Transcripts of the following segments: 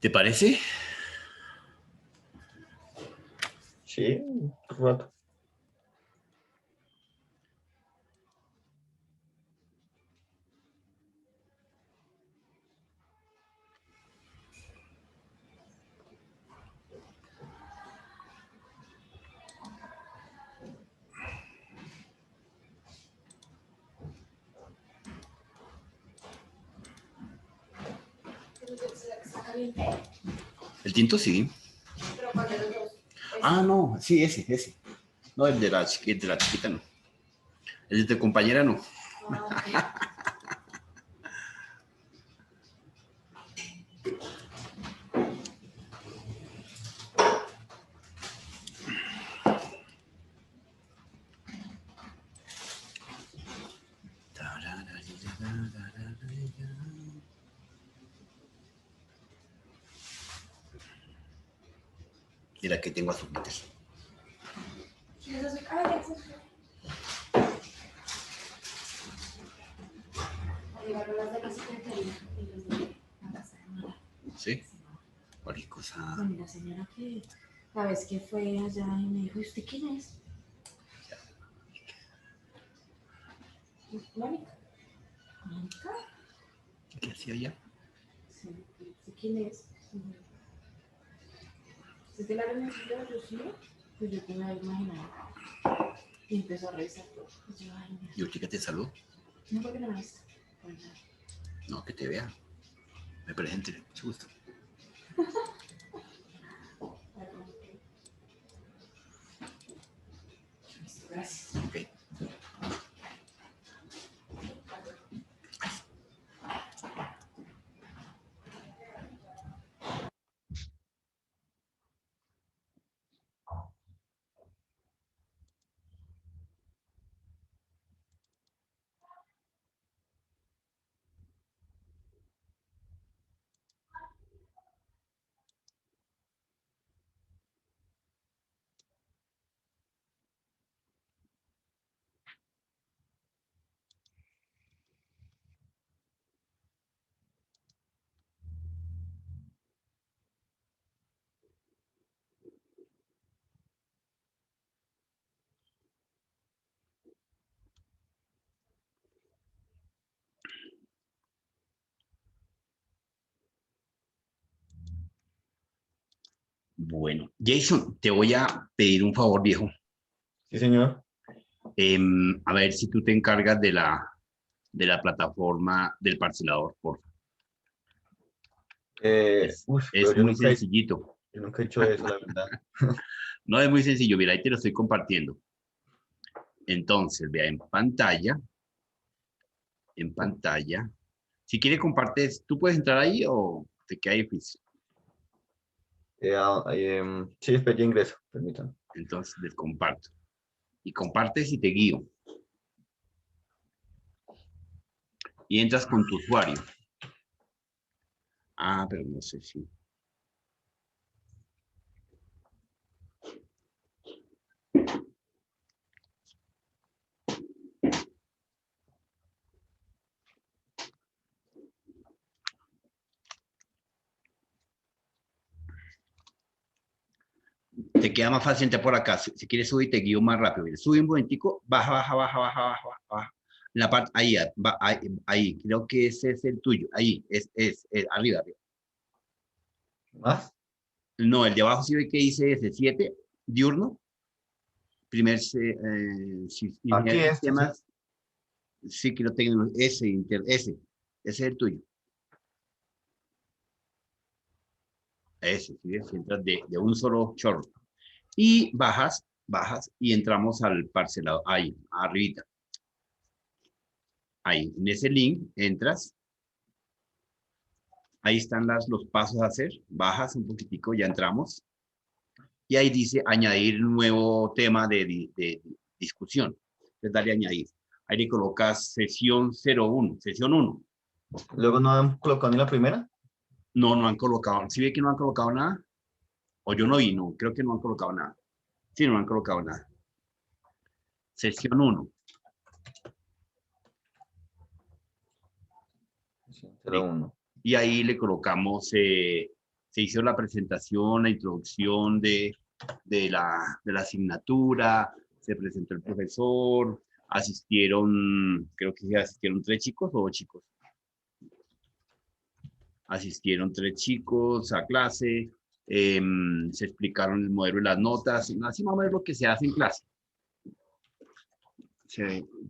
¿Te parece? Sí, un rato. ¿El tinto? Sí. Ah, no, sí, ese. No, el de la chiquita no. El de tu compañera no. Mira que tengo azuquitas. ¿Sí? Cualquier cosa. Con la señora que la vez que fue allá y me dijo, ¿y usted quién es? Mónica. ¿Mónica? ¿Qué hacía ella? Sí, ¿usted quién es? ¿Usted te la renuncia de Lucía? Pues yo te me había imaginado. Y empezó a revisar todo. Y yo, ay, mira. ¿Y usted qué te saludó? No, porque no me visto. Pues nada. No, que te vea. Me presente, mucho gusto. Gracias. Ok. Bueno, Jason, te voy a pedir un favor, viejo. Sí, señor. A ver si tú te encargas de la plataforma del parcelador, por favor. Pero Es muy sencillito. yo nunca he hecho eso, la verdad. No es muy sencillo. Mira, ahí te lo estoy compartiendo. Entonces, vea en pantalla. Si quieres compartes, ¿tú puedes entrar ahí o te queda difícil? Sí, espera, ya ingreso, permítame. Entonces, les comparto. Y compartes y te guío. Y entras con tu usuario. Ah, pero no sé si. Te queda más fácil entrar por acá. Si quieres subir, te guío más rápido. Mira, sube un momentico, baja. La parte, ahí, ahí, creo que ese es el tuyo. Ahí, arriba. ¿Más? No, el de abajo sí ve que dice ese 7, diurno. Primer, Aquí ingeniería de esto, sí. sistemas. Sí, que lo tengo, ese es el tuyo. Ese, ¿sí? Si entras de un solo chorro. Y bajas y entramos al parcelado. Ahí, arribita. Ahí, en ese link entras. Ahí están los pasos a hacer. Bajas un poquitico, ya entramos. Y ahí dice añadir nuevo tema de discusión. Entonces dale a añadir. Ahí le colocas sesión 01, sesión 1. Luego no han colocado ni la primera. No, no han colocado. ¿Sí ve que no han colocado nada? O yo no vi, no, creo que no han colocado nada. Sí, no han colocado nada. Sesión 1. Sí, 01. Y ahí le colocamos Se hizo la presentación, la introducción de la asignatura, se presentó el profesor, asistieron, creo que asistieron 3 chicos o 2 chicos. Asistieron 3 chicos a clase, se explicaron el modelo de las notas, así más o menos lo que se hace en clase.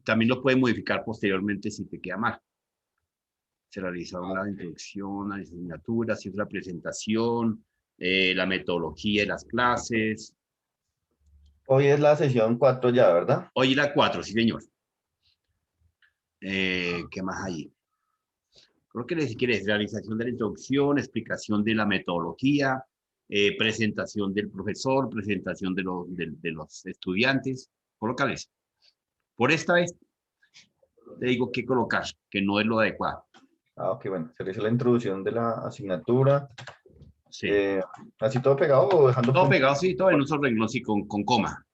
También lo pueden modificar posteriormente si te queda mal. Se realizaron la introducción, la asignatura, se hizo la presentación, la metodología de las clases. Hoy es la sesión 4 ya, ¿verdad? Hoy la 4, sí señor. ¿Qué más hay? Creo que si quieres, realización de la introducción, explicación de la metodología, presentación del profesor, presentación de los estudiantes. Colócales. Por esta vez, te digo qué colocar, que no es lo adecuado. Ah, ok, bueno. Se realiza la introducción de la asignatura. Sí. ¿Así todo pegado o dejando Todo puntos? pegado, sí, todo en un solo renglón, sí, con coma.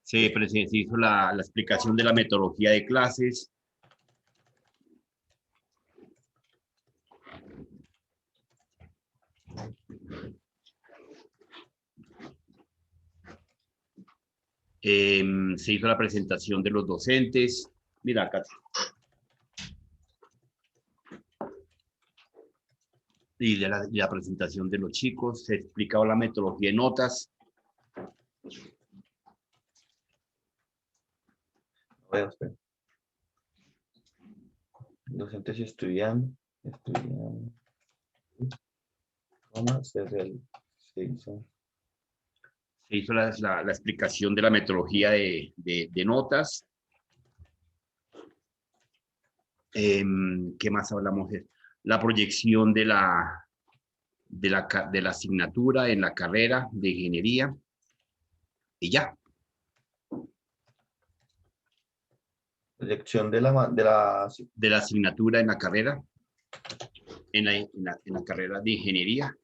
Se hizo la explicación de la metodología de clases. Se hizo la presentación de los docentes. Mira acá. Y de la presentación de los chicos. Se explicaba la metodología de notas. Docentes y estudiantes. ¿Cómo se hizo? Se hizo la explicación de la metodología de notas. ¿Qué más hablamos? La proyección de la asignatura en la carrera de ingeniería. Y ya. Proyección de la asignatura en la carrera. En la carrera de ingeniería.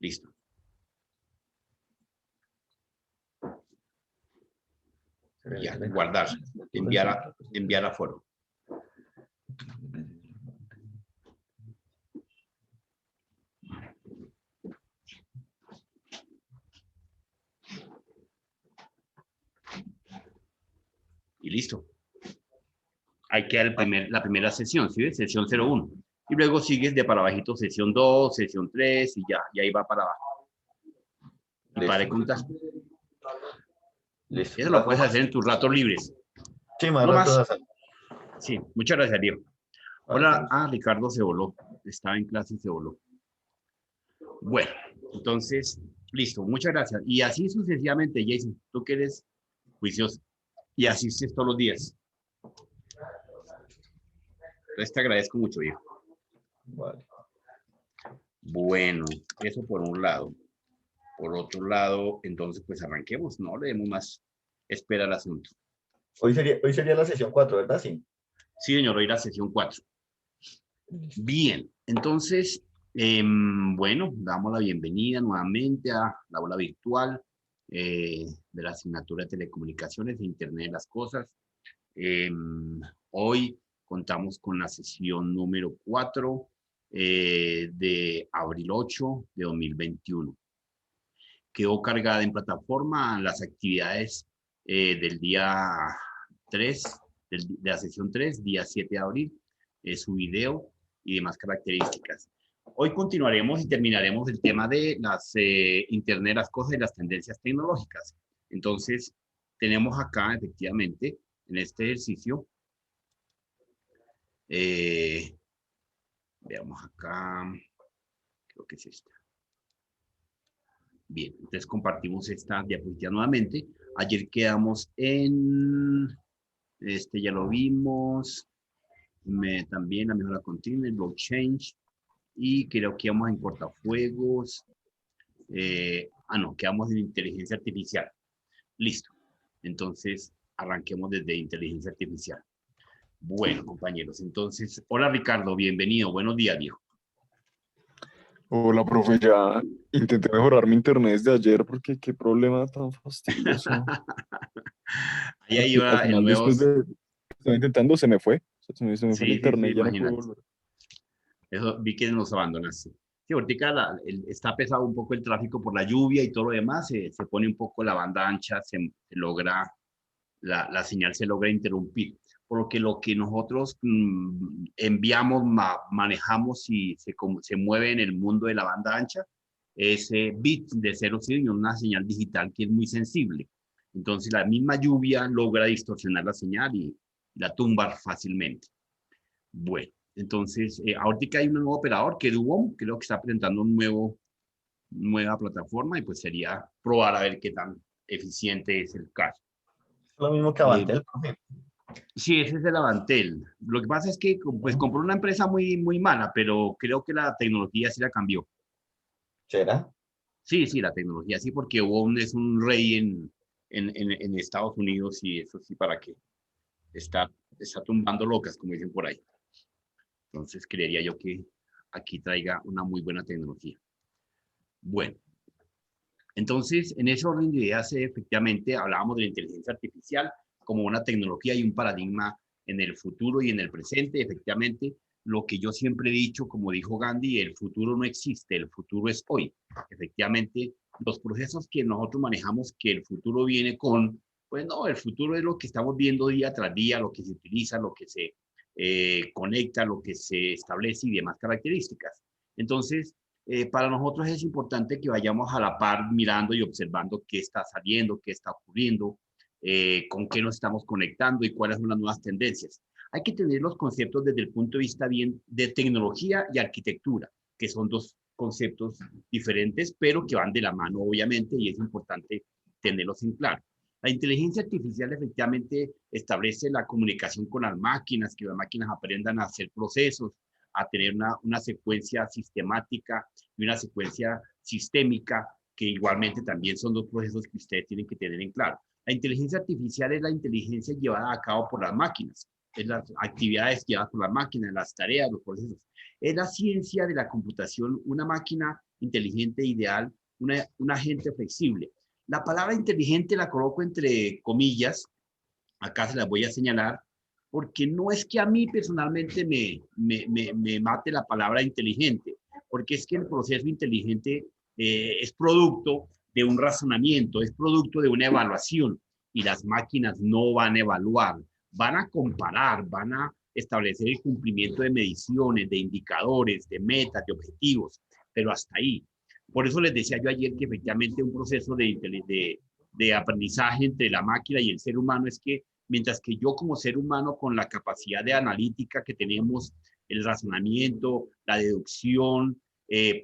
Listo. Ya, guardar, enviar a foro. Y listo. Ahí queda la primera sesión, ¿sí ves? Sesión 01. Y luego sigues de para abajito sesión 2, sesión 3 y ya, y ahí va para abajo. Y para de contar. Listo. Eso lo puedes hacer en tus ratos libres. Sí, más no ratos más. hacer. Sí, muchas gracias, Diego. Hola, Ricardo se voló. Estaba en clase y se voló. Bueno, entonces, listo, muchas gracias. Y así sucesivamente, Jason, tú que eres juicioso y asistes todos los días. Entonces te agradezco mucho, Diego. Vale. Bueno, eso por un lado. Por otro lado, entonces, pues arranquemos, ¿no? Le demos más espera al asunto. Hoy sería la sesión 4, ¿verdad? Sí. Sí, señor, hoy la sesión 4. Bien, entonces, bueno, damos la bienvenida nuevamente a la aula virtual de la asignatura de Telecomunicaciones e Internet de las Cosas. Hoy contamos con la sesión número 4 de abril 8 de 2021. Quedó cargada en plataforma las actividades del día 3, de la sesión 3, día 7 de abril, su video y demás características. Hoy continuaremos y terminaremos el tema de las Internet de las Cosas y las tendencias tecnológicas. Entonces, tenemos acá, efectivamente, en este ejercicio, veamos acá, creo que es esta. Bien, entonces compartimos esta diapositiva nuevamente. Ayer quedamos en, ya lo vimos, también la mejora continua, el blockchain, y creo que íbamos en cortafuegos. No, quedamos en inteligencia artificial. Listo. Entonces, arranquemos desde inteligencia artificial. Bueno, compañeros, entonces, hola Ricardo, bienvenido, buenos días, viejo. Hola, profe, ya intenté mejorar mi internet desde ayer porque qué problema tan fastidioso. Ahí iba Al el final, nuevo... Estaba intentando, se me fue. O sea, se me fue el Sí, sí, sí, internet, ya no puedo imagínate. volver. Eso vi que nos abandonaste. Sí, ahorita está pesado un poco el tráfico por la lluvia y todo lo demás, se pone un poco la banda ancha, se logra, la señal se logra interrumpir. Por lo que nosotros enviamos, manejamos y se mueve en el mundo de la banda ancha, ese bit de 0 y una señal digital que es muy sensible. Entonces la misma lluvia logra distorsionar la señal y la tumbar fácilmente. Bueno, entonces, ahorita hay un nuevo operador que es Duom, creo que está presentando nueva plataforma y pues sería probar a ver qué tan eficiente es el caso. Lo mismo que Eh, Avantel, profe. sí, ese es el Avantel. Lo que pasa es que pues compró una empresa muy mala, pero creo que la tecnología sí la cambió. ¿Será? Sí, sí, la tecnología sí, porque Duom es un rey en Estados Unidos y eso sí, para qué está tumbando locas, como dicen por ahí. Entonces, creería yo que aquí traiga una muy buena tecnología. Bueno, entonces, en ese orden de ideas, efectivamente, hablábamos de la inteligencia artificial como una tecnología y un paradigma en el futuro y en el presente. Efectivamente, lo que yo siempre he dicho, como dijo Gandhi, el futuro no existe, el futuro es hoy. Efectivamente, los procesos que nosotros manejamos, que el futuro viene con, pues no, el futuro es lo que estamos viendo día tras día, lo que se utiliza, lo que se conecta, lo que se establece y demás características. Entonces, para nosotros es importante que vayamos a la par mirando y observando qué está saliendo, qué está ocurriendo, con qué nos estamos conectando y cuáles son las nuevas tendencias. Hay que tener los conceptos desde el punto de vista bien de tecnología y arquitectura, que son dos conceptos diferentes, pero que van de la mano, obviamente, y es importante tenerlos en claro. La inteligencia artificial efectivamente establece la comunicación con las máquinas, que las máquinas aprendan a hacer procesos, a tener una secuencia sistemática y una secuencia sistémica, que igualmente también son dos procesos que ustedes tienen que tener en claro. La inteligencia artificial es la inteligencia llevada a cabo por las máquinas, es las actividades llevadas por las máquinas, las tareas, los procesos. Es la ciencia de la computación, una máquina inteligente ideal, un agente flexible. La palabra inteligente la coloco entre comillas, acá se las voy a señalar, porque no es que a mí personalmente me mate la palabra inteligente, porque es que el proceso inteligente es producto de un razonamiento, es producto de una evaluación, y las máquinas no van a evaluar, van a comparar, van a establecer el cumplimiento de mediciones, de indicadores, de metas, de objetivos, pero hasta ahí. Por eso les decía yo ayer que efectivamente un proceso de aprendizaje entre la máquina y el ser humano es que mientras que yo como ser humano con la capacidad de analítica que tenemos, el razonamiento, la deducción,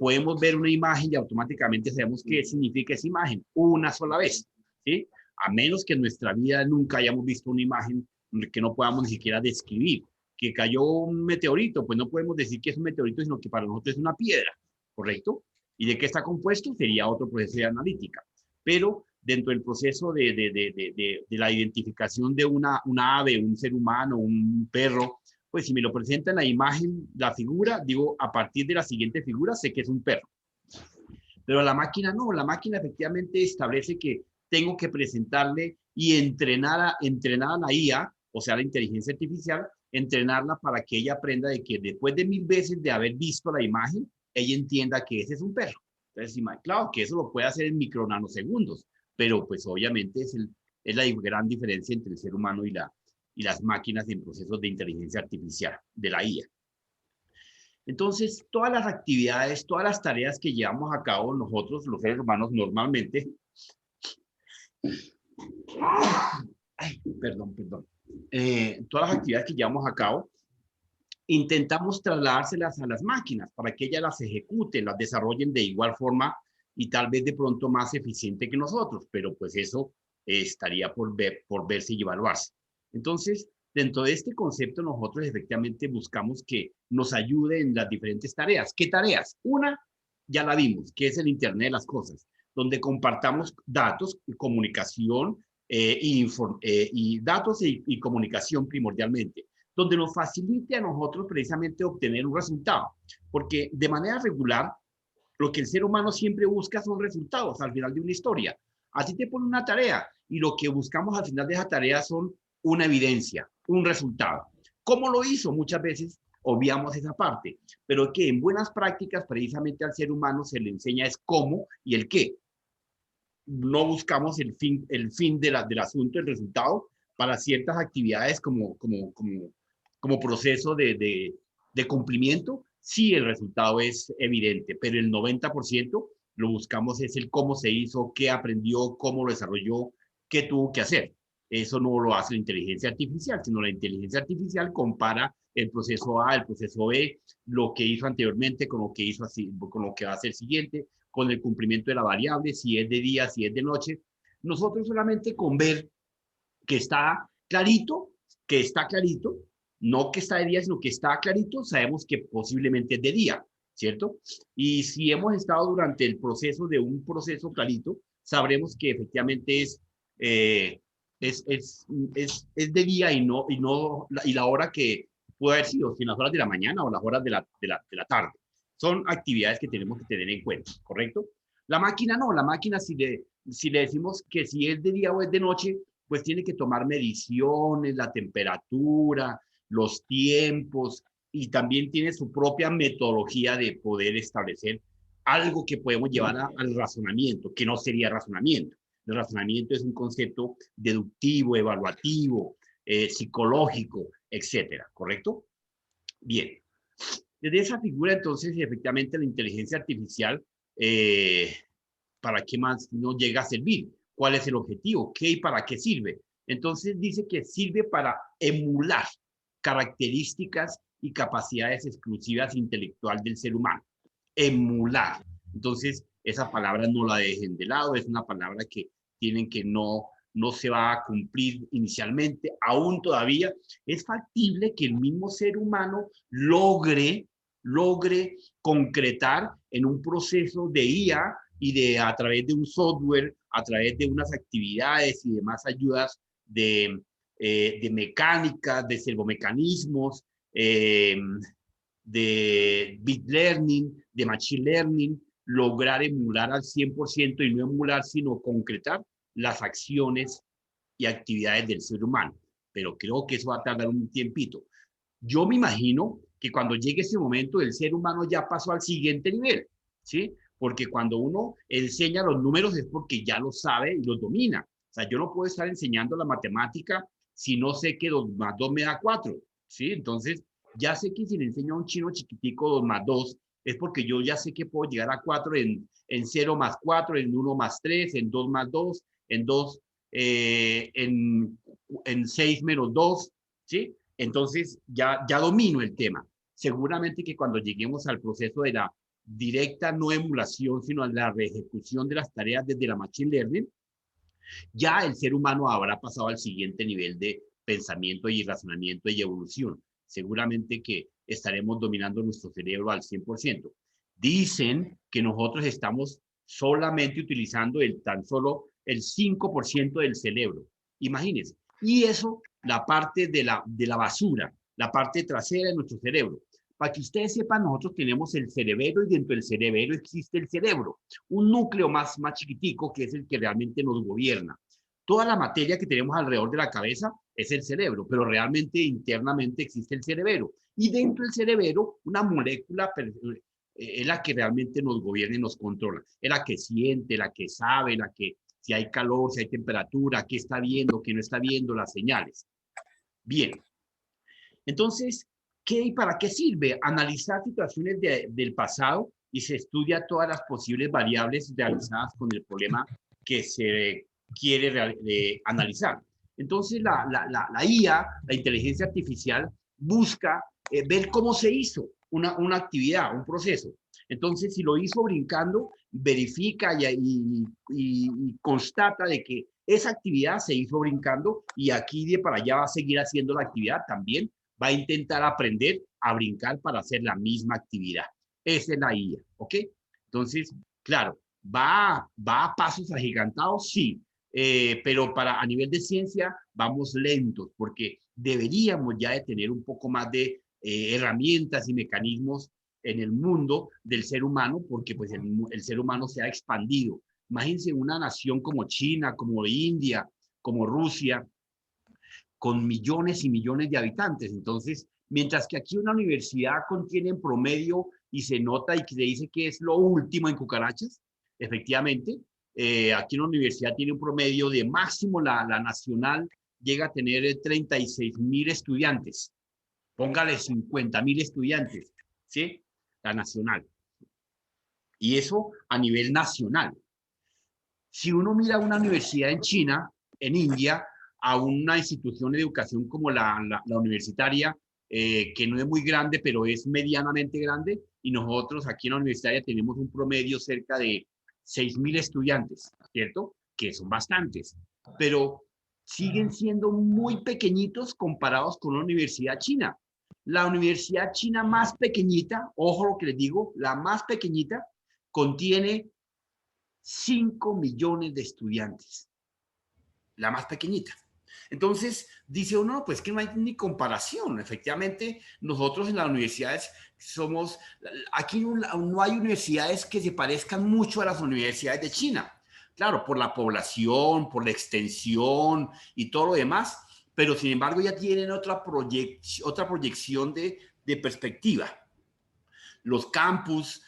podemos ver una imagen y automáticamente sabemos qué significa esa imagen una sola vez, ¿sí? A menos que en nuestra vida nunca hayamos visto una imagen que no podamos ni siquiera describir. Que cayó un meteorito, pues no podemos decir que es un meteorito, sino que para nosotros es una piedra, ¿correcto? ¿Y de qué está compuesto? Sería otro proceso de analítica. Pero dentro del proceso de la identificación de una ave, un ser humano, un perro, pues si me lo presenta en la imagen, la figura, digo, a partir de la siguiente figura sé que es un perro. Pero la máquina no, la máquina efectivamente establece que tengo que presentarle y entrenar a la IA, o sea, la inteligencia artificial, entrenarla para que ella aprenda de que después de 1000 veces de haber visto la imagen, ella entienda que ese es un perro. Entonces, claro que eso lo puede hacer en micronanosegundos, pero pues obviamente es la gran diferencia entre el ser humano y las máquinas en procesos de inteligencia artificial, de la IA. Entonces, todas las actividades, todas las tareas que llevamos a cabo nosotros, los seres humanos, normalmente, perdón, todas las actividades que llevamos a cabo, intentamos trasladárselas a las máquinas para que ellas las ejecuten, las desarrollen de igual forma y tal vez de pronto más eficiente que nosotros, pero pues eso estaría por verse y evaluarse. Entonces, dentro de este concepto, nosotros efectivamente buscamos que nos ayude en las diferentes tareas. ¿Qué tareas? Una, ya la vimos, que es el Internet de las cosas, donde compartamos datos, comunicación y datos y comunicación primordialmente, donde nos facilite a nosotros precisamente obtener un resultado. Porque de manera regular, lo que el ser humano siempre busca son resultados al final de una historia. A ti te pone una tarea y lo que buscamos al final de esa tarea son una evidencia. un resultado. ¿Cómo lo hizo? Muchas veces obviamos esa parte, pero que en buenas prácticas precisamente al ser humano se le enseña es cómo y el qué. No buscamos el fin del asunto, el resultado, para ciertas actividades como proceso de cumplimiento, sí el resultado es evidente, pero el 90% lo buscamos es el cómo se hizo, qué aprendió, cómo lo desarrolló, qué tuvo que hacer. Eso no lo hace la inteligencia artificial, sino la inteligencia artificial compara el proceso A, el proceso B, lo que hizo anteriormente con lo que hizo así, con lo que va a hacer siguiente, con el cumplimiento de la variable, si es de día, si es de noche. Nosotros solamente con ver que está clarito, no que está de día, sino que está clarito, sabemos que posiblemente es de día, ¿cierto? Y si hemos estado durante el proceso de un proceso clarito, sabremos que efectivamente es de día y la hora que puede haber sido, si en las horas de la mañana o las horas de la tarde. Son actividades que tenemos que tener en cuenta, ¿correcto? La máquina no, la máquina si le decimos que si es de día o es de noche, pues tiene que tomar mediciones, la temperatura, los tiempos, y también tiene su propia metodología de poder establecer algo que podemos llevar al razonamiento, que no sería razonamiento. El razonamiento es un concepto deductivo, evaluativo, psicológico, etcétera, ¿correcto? Bien. Desde esa figura, entonces, efectivamente, la inteligencia artificial, ¿para qué más nos llega a servir? ¿Cuál es el objetivo? ¿Qué y para qué sirve? Entonces, dice que sirve para emular características y capacidades exclusivas intelectual del ser humano. Emular. Entonces, esa palabra no la dejen de lado, es una palabra que tienen que no se va a cumplir inicialmente, aún todavía es factible que el mismo ser humano logre concretar en un proceso de IA y a través de un software, a través de unas actividades y demás ayudas de mecánica, de servomecanismos, de bit learning, de machine learning, lograr emular al 100% y no emular, sino concretar las acciones y actividades del ser humano. Pero creo que eso va a tardar un tiempito. Yo me imagino que cuando llegue ese momento el ser humano ya pasó al siguiente nivel, ¿sí? Porque cuando uno enseña los números es porque ya los sabe y los domina. O sea, yo no puedo estar enseñando la matemática si no sé que 2 más 2 me da 4, ¿sí? Entonces, ya sé que si le enseño a un chino chiquitico 2 más 2, es porque yo ya sé que puedo llegar a 4 en 0 más 4, en 1 más 3, en 2 más 2, en 2, en 6 menos 2, ¿sí? Entonces ya domino el tema. Seguramente que cuando lleguemos al proceso de la directa no emulación, sino a la reejecución de las tareas desde la machine learning, ya el ser humano habrá pasado al siguiente nivel de pensamiento y razonamiento y evolución. Seguramente que estaremos dominando nuestro cerebro al 100%. Dicen que nosotros estamos solamente utilizando tan solo el 5% del cerebro. Imagínense. Y eso, la parte de la basura, la parte trasera de nuestro cerebro. Para que ustedes sepan, nosotros tenemos el cerebelo y dentro del cerebelo existe el cerebro, un núcleo más chiquitico que es el que realmente nos gobierna. Toda la materia que tenemos alrededor de la cabeza es el cerebro, pero realmente internamente existe el cerebelo. Y dentro del cerebelo, una molécula es la que realmente nos gobierna y nos controla. Es la que siente, la que sabe, la que si hay calor, si hay temperatura, qué está viendo, qué no está viendo, las señales. Bien. Entonces, ¿qué y para qué sirve? Analizar situaciones del pasado y se estudia todas las posibles variables realizadas con el problema que se quiere analizar. Entonces, la IA, la inteligencia artificial, busca ver cómo se hizo una actividad, un proceso. Entonces, si lo hizo brincando, verifica y constata de que esa actividad se hizo brincando y aquí de para allá va a seguir haciendo la actividad también. Va a intentar aprender a brincar para hacer la misma actividad. Esa es la IA, ¿ok? Entonces, claro, va a pasos agigantados, sí, pero a nivel de ciencia vamos lentos porque deberíamos ya de tener un poco más de herramientas y mecanismos en el mundo del ser humano porque pues el ser humano se ha expandido. Imagínense una nación como China, como India, como Rusia, con millones y millones de habitantes. Entonces, mientras que aquí una universidad contiene en promedio y se nota y que se dice que es lo último en cucarachas, efectivamente, aquí una universidad tiene un promedio de máximo, la nacional llega a tener 36.000 estudiantes. Póngale 50.000 estudiantes, ¿sí? La nacional. Y eso a nivel nacional. Si uno mira una universidad en China, en India, a una institución de educación como la universitaria, que no es muy grande, pero es medianamente grande, y nosotros aquí en la universitaria tenemos un promedio cerca de 6.000 estudiantes, ¿cierto? Que son bastantes, pero siguen siendo muy pequeñitos comparados con una universidad china. La universidad china más pequeñita, ojo lo que les digo, la más pequeñita, contiene 5 millones de estudiantes, la más pequeñita. Entonces, dice uno, pues que no hay ni comparación. Efectivamente, nosotros en las universidades somos, aquí no hay universidades que se parezcan mucho a las universidades de China. Claro, por la población, por la extensión y todo lo demás, pero sin embargo ya tienen otra proyección de perspectiva. Los campus,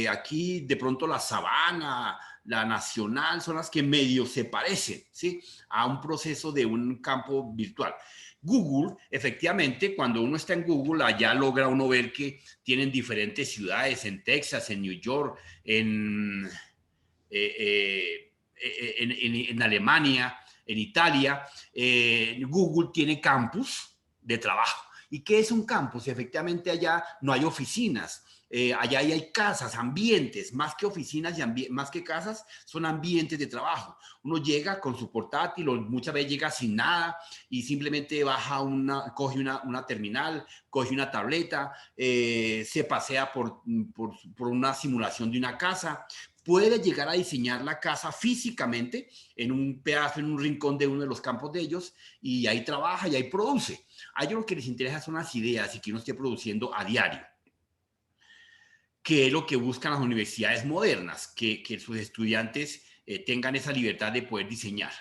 aquí de pronto la Sabana, la Nacional, son las que medio se parecen, ¿sí? A un proceso de un campo virtual. Google, efectivamente, cuando uno está en Google, allá logra uno ver que tienen diferentes ciudades, en Texas, en New York, en Alemania, en Italia. Google tiene campus de trabajo. ¿Y qué es un campus? Efectivamente, allá no hay oficinas. Allá hay casas, ambientes, más que oficinas y más que casas, son ambientes de trabajo. Uno llega con su portátil o muchas veces llega sin nada y simplemente baja coge una terminal, coge una tableta, se pasea por una simulación de una casa, puede llegar a diseñar la casa físicamente en un pedazo, en un rincón de uno de los campos de ellos y ahí trabaja y ahí produce. A ellos lo que les interesa son las ideas y que uno esté produciendo a diario, que es lo que buscan las universidades modernas, que sus estudiantes tengan esa libertad de poder diseñar.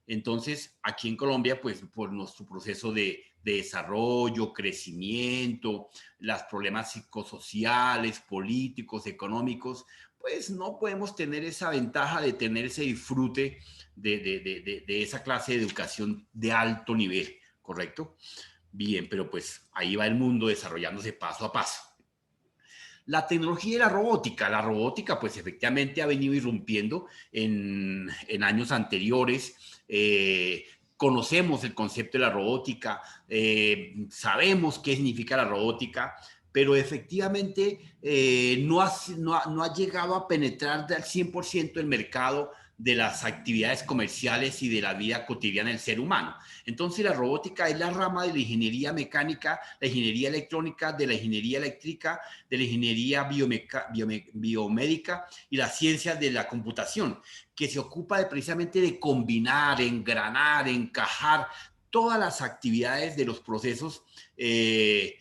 Entonces, aquí en Colombia, pues por nuestro proceso de desarrollo, crecimiento, los problemas psicosociales, políticos, económicos, pues no podemos tener esa ventaja de tener ese disfrute de esa clase de educación de alto nivel, ¿correcto? Bien, pero pues ahí va el mundo desarrollándose paso a paso. La tecnología y la robótica pues efectivamente ha venido irrumpiendo en años anteriores. Conocemos el concepto de la robótica, sabemos qué significa la robótica, pero efectivamente no ha llegado a penetrar al 100% el mercado de las actividades comerciales y de la vida cotidiana del ser humano. Entonces la robótica es la rama de la ingeniería mecánica, la ingeniería electrónica, de la ingeniería eléctrica, de la ingeniería biomédica y las ciencias de la computación, que se ocupa precisamente de combinar, engranar, encajar todas las actividades de los procesos de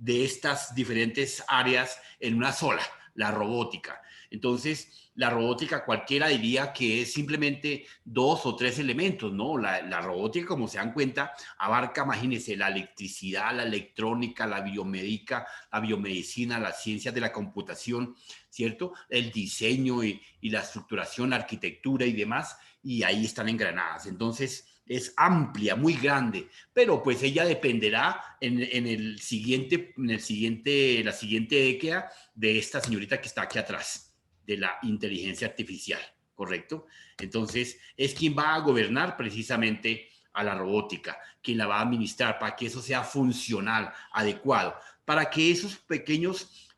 estas diferentes áreas en una sola, la robótica. Entonces, la robótica cualquiera diría que es simplemente 2 o 3 elementos, ¿no? La robótica, como se dan cuenta, abarca, imagínense, la electricidad, la electrónica, la biomédica, la biomedicina, las ciencias de la computación, ¿cierto? El diseño y la estructuración, la arquitectura y demás, y ahí están engranadas. Entonces, es amplia, muy grande, pero pues ella dependerá la siguiente década de esta señorita que está aquí atrás, de la inteligencia artificial, ¿correcto? Entonces, es quien va a gobernar precisamente a la robótica, quien la va a administrar para que eso sea funcional, adecuado, para que esos pequeños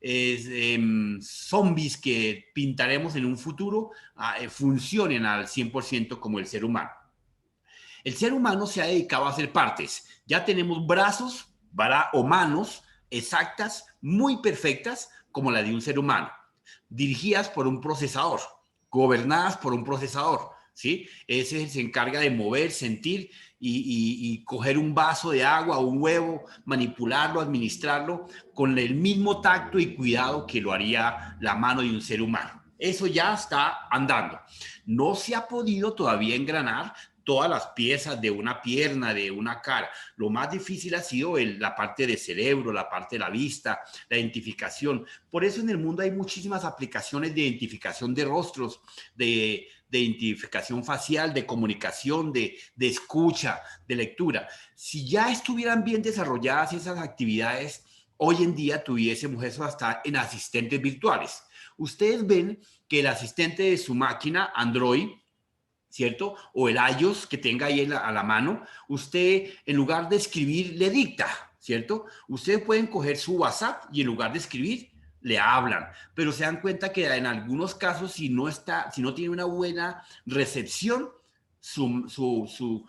zombies que pintaremos en un futuro funcionen al 100% como el ser humano. El ser humano se ha dedicado a hacer partes. Ya tenemos brazos o manos exactas, muy perfectas, como la de un ser humano, dirigidas por un procesador, gobernadas por un procesador, ¿sí? Ese se encarga de mover, sentir y coger un vaso de agua o un huevo, manipularlo, administrarlo con el mismo tacto y cuidado que lo haría la mano de un ser humano. Eso ya está andando. No se ha podido todavía engranar todas las piezas de una pierna, de una cara. Lo más difícil ha sido la parte del cerebro, la parte de la vista, la identificación. Por eso en el mundo hay muchísimas aplicaciones de identificación de rostros, de identificación facial, de comunicación, de escucha, de lectura. Si ya estuvieran bien desarrolladas esas actividades, hoy en día tuviésemos eso hasta en asistentes virtuales. Ustedes ven que el asistente de su máquina Android, ¿cierto? O el iOS que tenga ahí a la mano, usted en lugar de escribir le dicta, ¿cierto? Ustedes pueden coger su WhatsApp y en lugar de escribir le hablan, pero se dan cuenta que en algunos casos si no tiene una buena recepción, su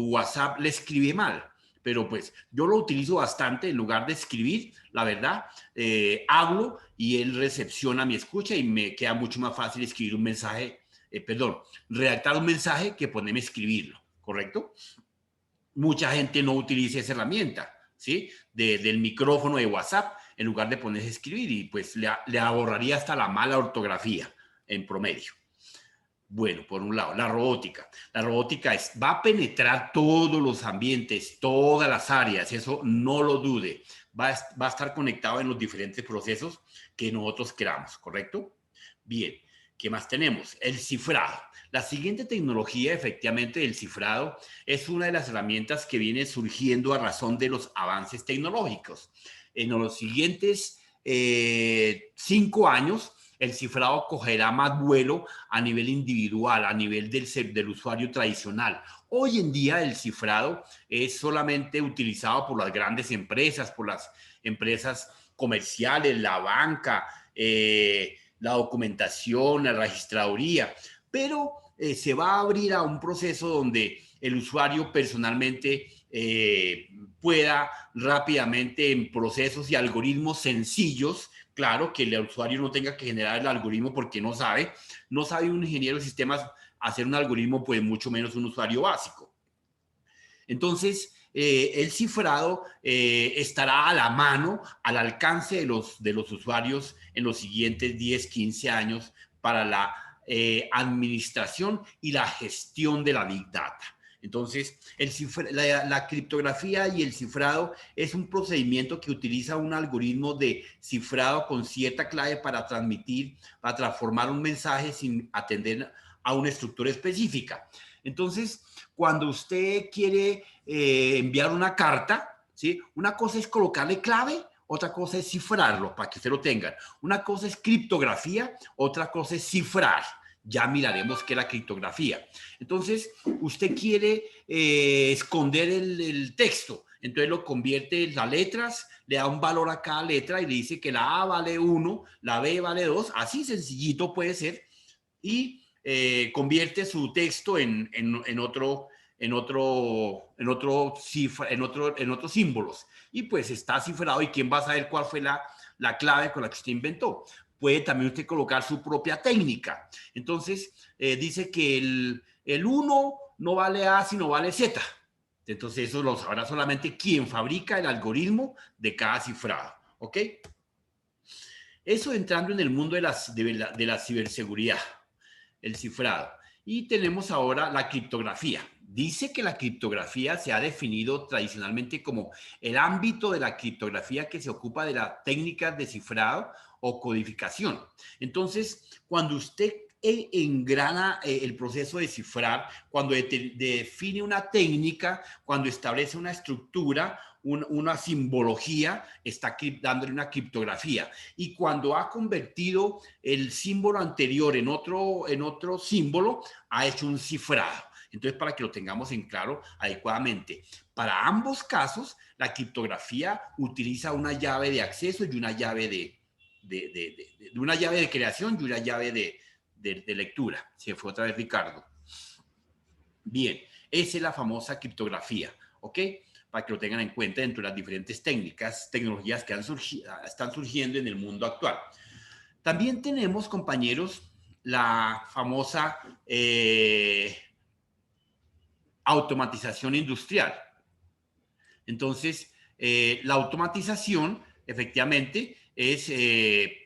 WhatsApp le escribe mal. Pero pues yo lo utilizo bastante en lugar de escribir, la verdad, hablo y él recepciona mi escucha y me queda mucho más fácil escribir un mensaje, redactar un mensaje que ponerme a escribirlo, ¿correcto? Mucha gente no utiliza esa herramienta, ¿sí? Del micrófono de WhatsApp en lugar de ponerse a escribir y pues le ahorraría hasta la mala ortografía en promedio. Bueno, por un lado, la robótica. La robótica va a penetrar todos los ambientes, todas las áreas, eso no lo dude. Va a estar conectado en los diferentes procesos que nosotros queramos, ¿correcto? Bien, ¿qué más tenemos? El cifrado. La siguiente tecnología, efectivamente, el cifrado, es una de las herramientas que viene surgiendo a razón de los avances tecnológicos. En los siguientes 5 años, el cifrado cogerá más vuelo a nivel individual, a nivel del usuario tradicional. Hoy en día el cifrado es solamente utilizado por las grandes empresas, por las empresas comerciales, la banca, la documentación, la registraduría, pero se va a abrir a un proceso donde el usuario personalmente pueda rápidamente en procesos y algoritmos sencillos. Claro, que el usuario no tenga que generar el algoritmo porque no sabe un ingeniero de sistemas hacer un algoritmo, pues mucho menos un usuario básico. Entonces, el cifrado estará a la mano, al alcance de los usuarios en los siguientes 10, 15 años para la administración y la gestión de la Big Data. Entonces, la criptografía y el cifrado es un procedimiento que utiliza un algoritmo de cifrado con cierta clave para transformar un mensaje sin atender a una estructura específica. Entonces, cuando usted quiere enviar una carta, ¿sí? Una cosa es colocarle clave, otra cosa es cifrarlo, para que usted lo tenga. Una cosa es criptografía, otra cosa es cifrar. Ya miraremos qué es la criptografía. Entonces, usted quiere esconder el texto. Entonces lo convierte en las letras, le da un valor a cada letra y le dice que la A vale 1, la B vale 2. Así sencillito puede ser. Y convierte su texto en otros símbolos. Y pues está cifrado y quién va a saber cuál fue la clave con la que usted inventó. Puede también usted colocar su propia técnica. Entonces, dice que el 1 no vale A, sino vale Z. Entonces, eso lo sabrá solamente quien fabrica el algoritmo de cada cifrado. ¿Ok? Eso entrando en el mundo de la ciberseguridad, el cifrado. Y tenemos ahora la criptografía. Dice que la criptografía se ha definido tradicionalmente como el ámbito de la criptografía que se ocupa de las técnicas de cifrado o codificación. Entonces, cuando usted engrana el proceso de cifrar, cuando define una técnica, cuando establece una estructura, una simbología, está dándole una criptografía. Y cuando ha convertido el símbolo anterior en otro símbolo, ha hecho un cifrado. Entonces, para que lo tengamos en claro adecuadamente. Para ambos casos, la criptografía utiliza una llave de acceso y una llave una llave de creación y una llave de lectura. Se fue otra vez Ricardo. Bien, esa es la famosa criptografía, ¿ok? Para que lo tengan en cuenta dentro de las diferentes tecnologías que están surgiendo en el mundo actual. También tenemos, compañeros, la famosa automatización industrial. Entonces, la automatización, efectivamente, es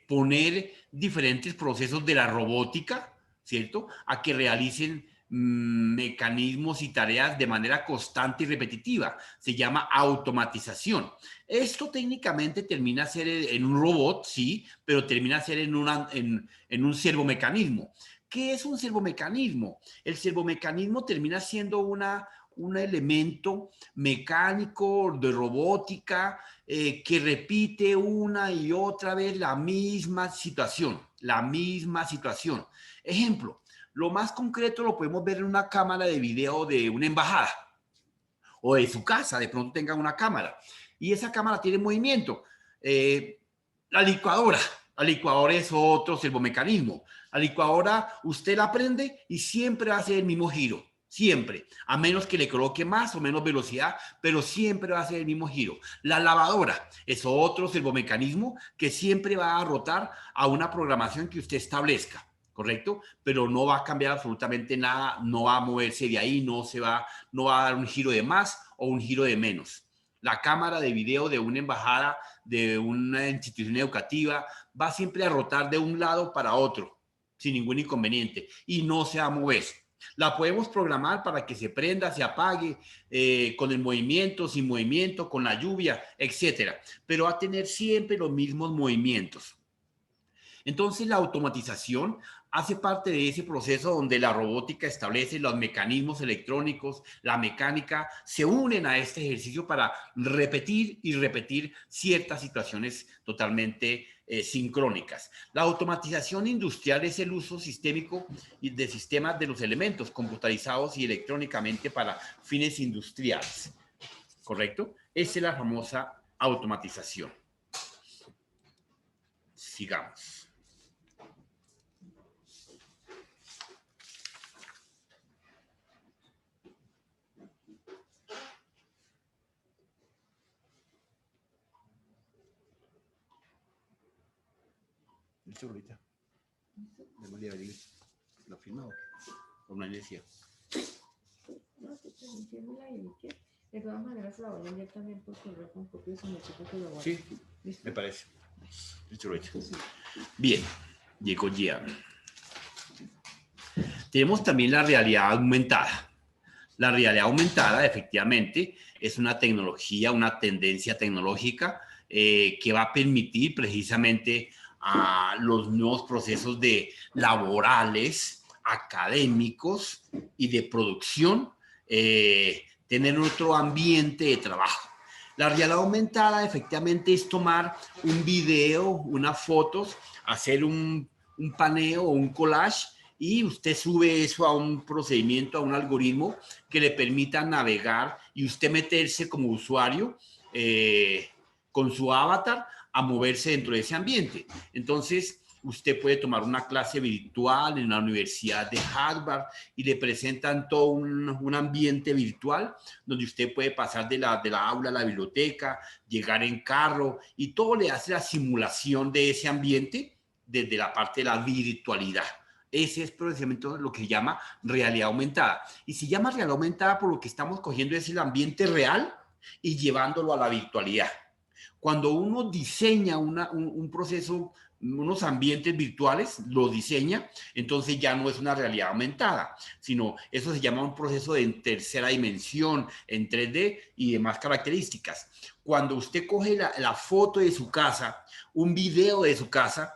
poner diferentes procesos de la robótica, ¿cierto?, a que realicen mecanismos y tareas de manera constante y repetitiva. Se llama automatización. Esto técnicamente termina a ser en un robot, sí, pero termina a ser en un servomecanismo. ¿Qué es un servomecanismo? El servomecanismo termina siendo un elemento mecánico de robótica que repite una y otra vez la misma situación, la misma situación. Ejemplo, lo más concreto lo podemos ver en una cámara de video de una embajada o de su casa, de pronto tenga una cámara y esa cámara tiene movimiento. La licuadora es otro servomecanismo. La licuadora usted la prende y siempre hace el mismo giro, siempre, a menos que le coloque más o menos velocidad, pero siempre va a hacer el mismo giro. La lavadora es otro servomecanismo que siempre va a rotar a una programación que usted establezca, ¿correcto? Pero no va a cambiar absolutamente nada, no va a moverse de ahí, no va a dar un giro de más o un giro de menos. La cámara de video de una embajada, de una institución educativa, va siempre a rotar de un lado para otro, sin ningún inconveniente, y no se va a mover. La podemos programar para que se prenda, se apague, con el movimiento, sin movimiento, con la lluvia, etcétera. Pero va a tener siempre los mismos movimientos. Entonces, la automatización hace parte de ese proceso donde la robótica establece los mecanismos electrónicos, la mecánica, se unen a este ejercicio para repetir y repetir ciertas situaciones totalmente sincrónicas. La automatización industrial es el uso sistémico de sistemas de los elementos computarizados y electrónicamente para fines industriales. ¿Correcto? Esa es la famosa automatización. Sigamos. ¿Listo, ahorita? ¿Lo firma o qué? ¿O no decía? No, te entiendo la identidad. De todas maneras, la voy a enviar también por correo con copias en el chico que lo guarda. Sí, ¿Listo? me parece. Listo, ahorita. Bien, llegó ya. Tenemos también la realidad aumentada. La realidad aumentada, efectivamente, es una tecnología, una tendencia tecnológica que va a permitir precisamente a los nuevos procesos laborales, académicos y de producción tener otro ambiente de trabajo. La realidad aumentada efectivamente es tomar un video, unas fotos, hacer un paneo o un collage y usted sube eso a un procedimiento, a un algoritmo que le permita navegar y usted meterse como usuario con su avatar a moverse dentro de ese ambiente. Entonces, usted puede tomar una clase virtual en la Universidad de Harvard y le presentan todo un ambiente virtual donde usted puede pasar de la aula a la biblioteca, llegar en carro y todo le hace la simulación de ese ambiente desde la parte de la virtualidad. Ese es precisamente lo que se llama realidad aumentada. Y se llama realidad aumentada por lo que estamos cogiendo es el ambiente real y llevándolo a la virtualidad. Cuando uno diseña un proceso, unos ambientes virtuales, lo diseña, entonces ya no es una realidad aumentada, sino eso se llama un proceso de tercera dimensión, en 3D y demás características. Cuando usted coge la foto de su casa, un video de su casa,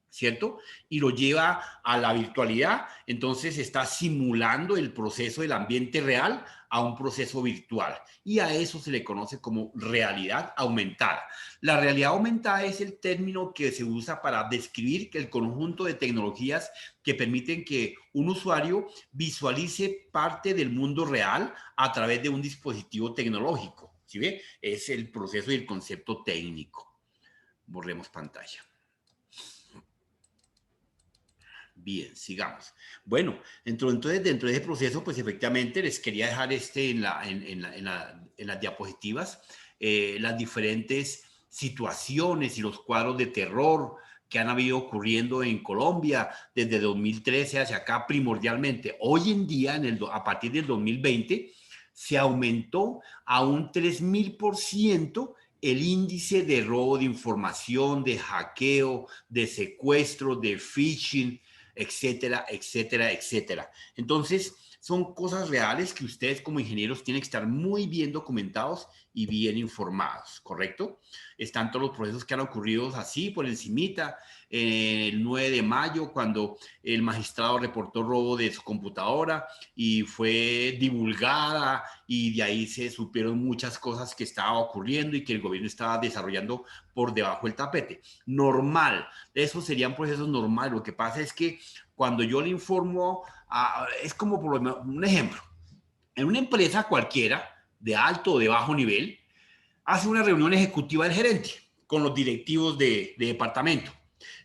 ¿cierto? Y lo lleva a la virtualidad, entonces está simulando el proceso del ambiente real a un proceso virtual. Y a eso se le conoce como realidad aumentada. La realidad aumentada es el término que se usa para describir el conjunto de tecnologías que permiten que un usuario visualice parte del mundo real a través de un dispositivo tecnológico. ¿Sí ve? Es el proceso y el concepto técnico. Borremos pantalla. Bien, sigamos. Bueno, entonces dentro de ese proceso, pues efectivamente les quería dejar en las diapositivas las diferentes situaciones y los cuadros de terror que han habido ocurriendo en Colombia desde 2013 hacia acá primordialmente. Hoy en día, a partir del 2020, se aumentó a un 3000% el índice de robo de información, de hackeo, de secuestro, de phishing, etcétera, etcétera, etcétera. Entonces, son cosas reales que ustedes como ingenieros tienen que estar muy bien documentados y bien informados, ¿correcto? Están todos los procesos que han ocurrido así por encimita. El 9 de mayo, cuando el magistrado reportó robo de su computadora y fue divulgada y de ahí se supieron muchas cosas que estaba ocurriendo y que el gobierno estaba desarrollando por debajo del tapete. Normal, esos serían procesos normales. Lo que pasa es que cuando yo le informo, es como por un ejemplo, en una empresa cualquiera, de alto o de bajo nivel, hace una reunión ejecutiva del gerente con los directivos de departamento.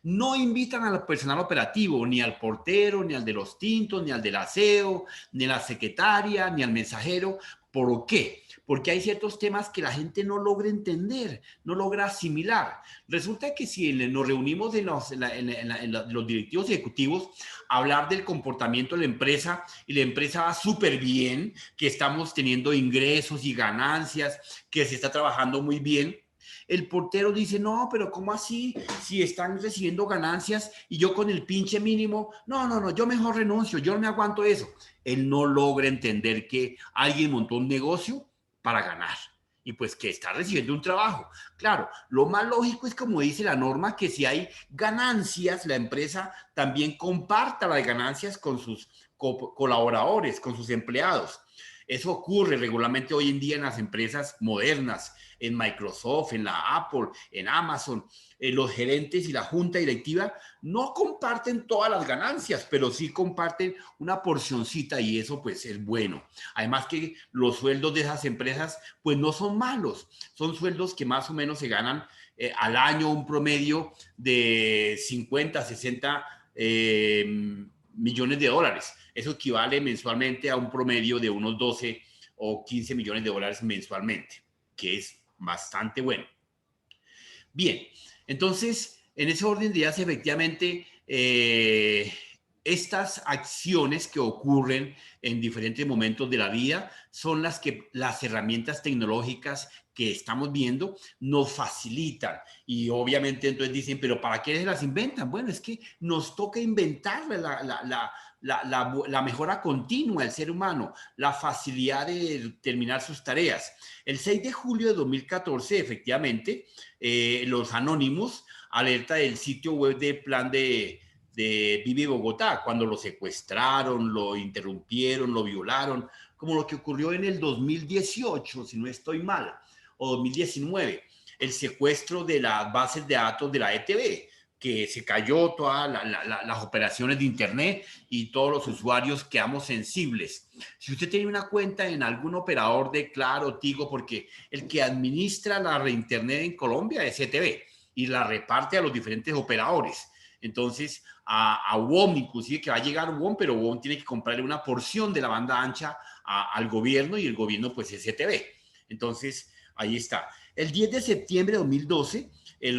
No invitan al personal operativo, ni al portero, ni al de los tintos, ni al del aseo, ni a la secretaria, ni al mensajero. ¿Por qué? Porque hay ciertos temas que la gente no logra entender, no logra asimilar. Resulta que si nos reunimos en los directivos ejecutivos a hablar del comportamiento de la empresa y la empresa va súper bien, que estamos teniendo ingresos y ganancias, que se está trabajando muy bien, el portero dice, no, pero ¿cómo así? Si están recibiendo ganancias y yo con el pinche mínimo, no, yo mejor renuncio, yo no me aguanto eso. Él no logra entender que alguien montó un negocio para ganar y pues que está recibiendo un trabajo. Claro, lo más lógico es, como dice la norma, que si hay ganancias, la empresa también comparta las ganancias con sus colaboradores, con sus empleados. Eso ocurre regularmente hoy en día en las empresas modernas, en Microsoft, en la Apple, en Amazon. Los gerentes y la junta directiva no comparten todas las ganancias, pero sí comparten una porcioncita y eso pues es bueno. Además que los sueldos de esas empresas pues no son malos, son sueldos que más o menos se ganan al año un promedio de 50, 60 millones de dólares. Eso equivale mensualmente a un promedio de unos 12 o 15 millones de dólares mensualmente, que es bastante bueno. Bien, entonces, en ese orden de ideas, efectivamente, estas acciones que ocurren en diferentes momentos de la vida son las herramientas tecnológicas que estamos viendo nos facilitan. Y obviamente entonces dicen, pero ¿para qué se las inventan? Bueno, es que nos toca inventar la mejora continua del ser humano, la facilidad de terminar sus tareas. El 6 de julio de 2014, efectivamente, los Anónimos alerta del sitio web del plan de Vive Bogotá, cuando lo secuestraron, lo interrumpieron, lo violaron, como lo que ocurrió en el 2018, si no estoy mal, o 2019, el secuestro de las bases de datos de la ETV, que se cayó todas las operaciones de Internet y todos los usuarios quedamos sensibles. Si usted tiene una cuenta en algún operador de Claro, Tigo, porque el que administra la red Internet en Colombia es ETV y la reparte a los diferentes operadores. Entonces, a WOM, inclusive que va a llegar WOM, pero WOM tiene que comprarle una porción de la banda ancha al gobierno y el gobierno pues es ETV. Entonces, ahí está. El 10 de septiembre de 2012,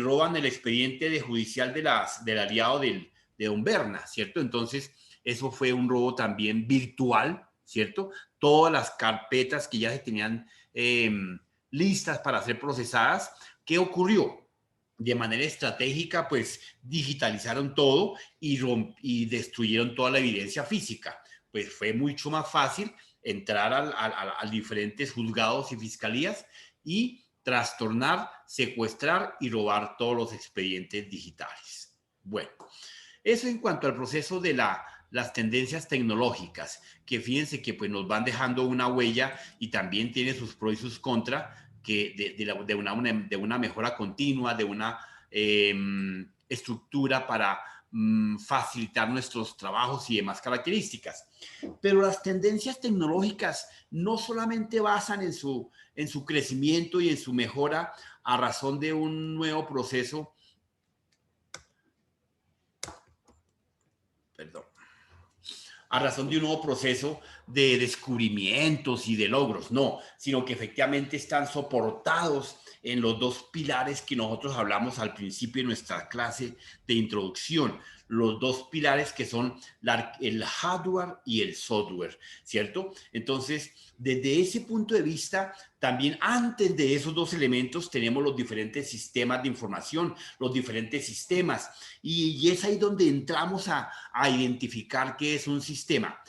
roban el expediente judicial del aliado de Don Berna, ¿cierto? Entonces, eso fue un robo también virtual, ¿cierto? Todas las carpetas que ya se tenían listas para ser procesadas. ¿Qué ocurrió? De manera estratégica, pues digitalizaron todo y destruyeron toda la evidencia física. Pues fue mucho más fácil entrar a diferentes juzgados y fiscalías y trastornar, secuestrar y robar todos los expedientes digitales. Bueno, eso en cuanto al proceso de las tendencias tecnológicas, que fíjense que pues, nos van dejando una huella y también tiene sus pros y sus contras, que de una mejora continua, de una estructura para facilitar nuestros trabajos y demás características. Pero las tendencias tecnológicas no solamente basan en su crecimiento y en su mejora a razón de un nuevo proceso, a razón de un nuevo proceso de descubrimientos y de logros, no, sino que efectivamente están soportados en los dos pilares que nosotros hablamos al principio de nuestra clase de introducción, los dos pilares que son el hardware y el software, ¿cierto? Entonces, desde ese punto de vista, también antes de esos dos elementos tenemos los diferentes sistemas de información, los diferentes sistemas, y es ahí donde entramos a identificar qué es un sistema.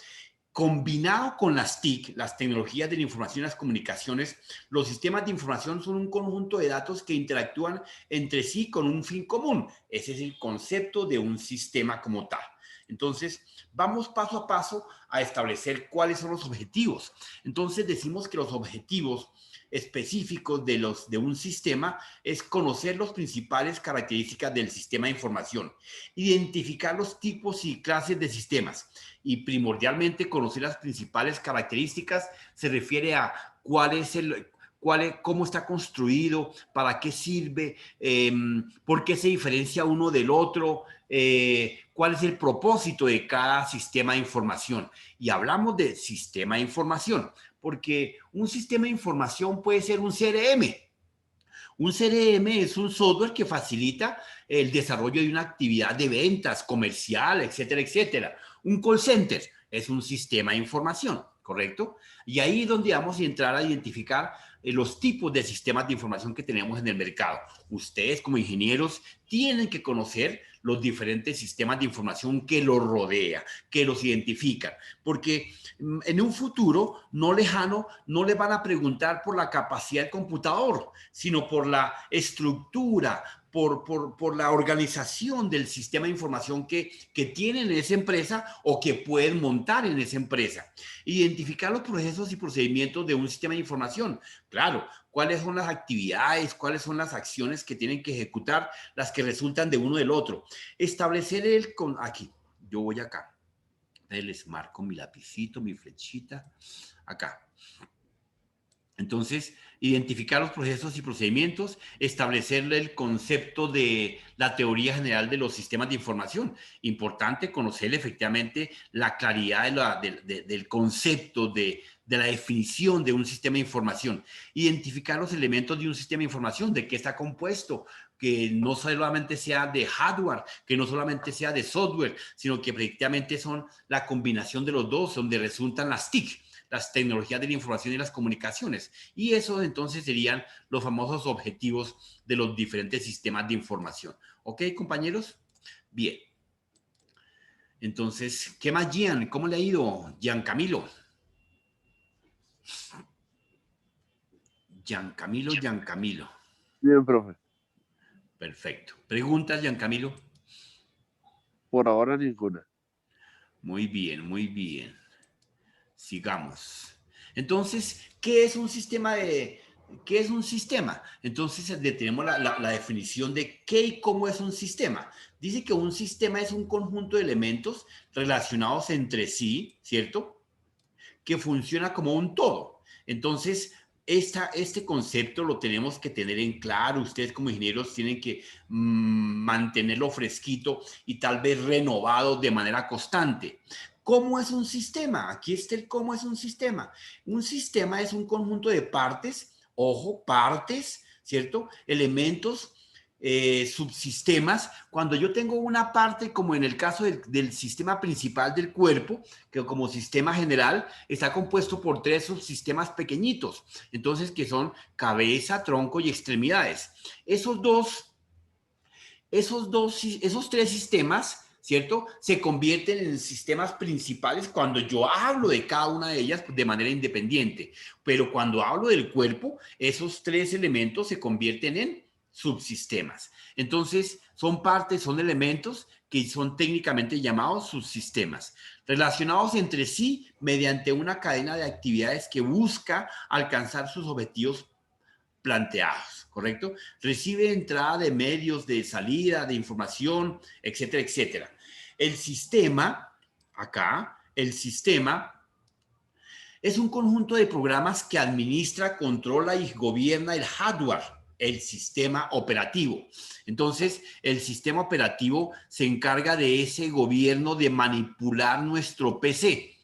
Combinado con las TIC, las tecnologías de la información y las comunicaciones, los sistemas de información son un conjunto de datos que interactúan entre sí con un fin común. Ese es el concepto de un sistema como tal. Entonces, vamos paso a paso a establecer cuáles son los objetivos. Entonces, decimos que los objetivos específicos de un sistema es conocer las principales características del sistema de información, identificar los tipos y clases de sistemas, y primordialmente conocer las principales características se refiere a cómo está construido, para qué sirve, por qué se diferencia uno del otro, cuál es el propósito de cada sistema de información. Y hablamos de sistema de información, porque un sistema de información puede ser un CRM. Un CRM es un software que facilita el desarrollo de una actividad de ventas, comercial, etcétera, etcétera. Un call center es un sistema de información, ¿correcto? Y ahí es donde vamos a entrar a identificar los tipos de sistemas de información que tenemos en el mercado. Ustedes como ingenieros tienen que conocer los diferentes sistemas de información que los rodea, que los identifican, porque en un futuro no lejano no le van a preguntar por la capacidad del computador, sino por la estructura, por la organización del sistema de información que tienen en esa empresa o que pueden montar en esa empresa. Identificar los procesos y procedimientos de un sistema de información. Claro, cuáles son las actividades, cuáles son las acciones que tienen que ejecutar, las que resultan de uno del otro. Establecer aquí, yo voy acá. Les marco mi lapicito, mi flechita, acá. Entonces, identificar los procesos y procedimientos, establecer el concepto de la teoría general de los sistemas de información. Importante conocer efectivamente la claridad del concepto, de la definición de un sistema de información. Identificar los elementos de un sistema de información, de qué está compuesto, que no solamente sea de hardware, que no solamente sea de software, sino que efectivamente son la combinación de los dos, donde resultan las TIC, las tecnologías de la información y las comunicaciones. Y eso entonces serían los famosos objetivos de los diferentes sistemas de información. ¿Ok, compañeros? Bien. Entonces, ¿qué más, Gian? ¿Cómo le ha ido, Giancamilo? Giancamilo. Bien, profe. Perfecto. ¿Preguntas, Giancamilo? Por ahora ninguna. Muy bien, muy bien. Sigamos. Entonces, ¿qué es un sistema qué es un sistema? Entonces, tenemos la definición de qué y cómo es un sistema. Dice que un sistema es un conjunto de elementos relacionados entre sí, ¿cierto? Que funciona como un todo. Entonces, este concepto lo tenemos que tener en claro. Ustedes como ingenieros tienen que mantenerlo fresquito y tal vez renovado de manera constante. ¿Cómo es un sistema? Aquí está el cómo es un sistema. Un sistema es un conjunto de partes, ojo, partes, ¿cierto? Elementos, subsistemas. Cuando yo tengo una parte, como en el caso del sistema principal del cuerpo, que como sistema general está compuesto por 3 subsistemas pequeñitos, entonces que son cabeza, tronco y extremidades. Esos 3 sistemas, ¿cierto? Se convierten en sistemas principales cuando yo hablo de cada una de ellas de manera independiente. Pero cuando hablo del cuerpo, esos 3 elementos se convierten en subsistemas. Entonces, son partes, son elementos que son técnicamente llamados subsistemas, relacionados entre sí mediante una cadena de actividades que busca alcanzar sus objetivos planteados, ¿correcto? Recibe entrada de medios, de salida, de información, etcétera, etcétera. El sistema, acá, el sistema es un conjunto de programas que administra, controla y gobierna el hardware, el sistema operativo. Entonces, el sistema operativo se encarga de ese gobierno, de manipular nuestro PC,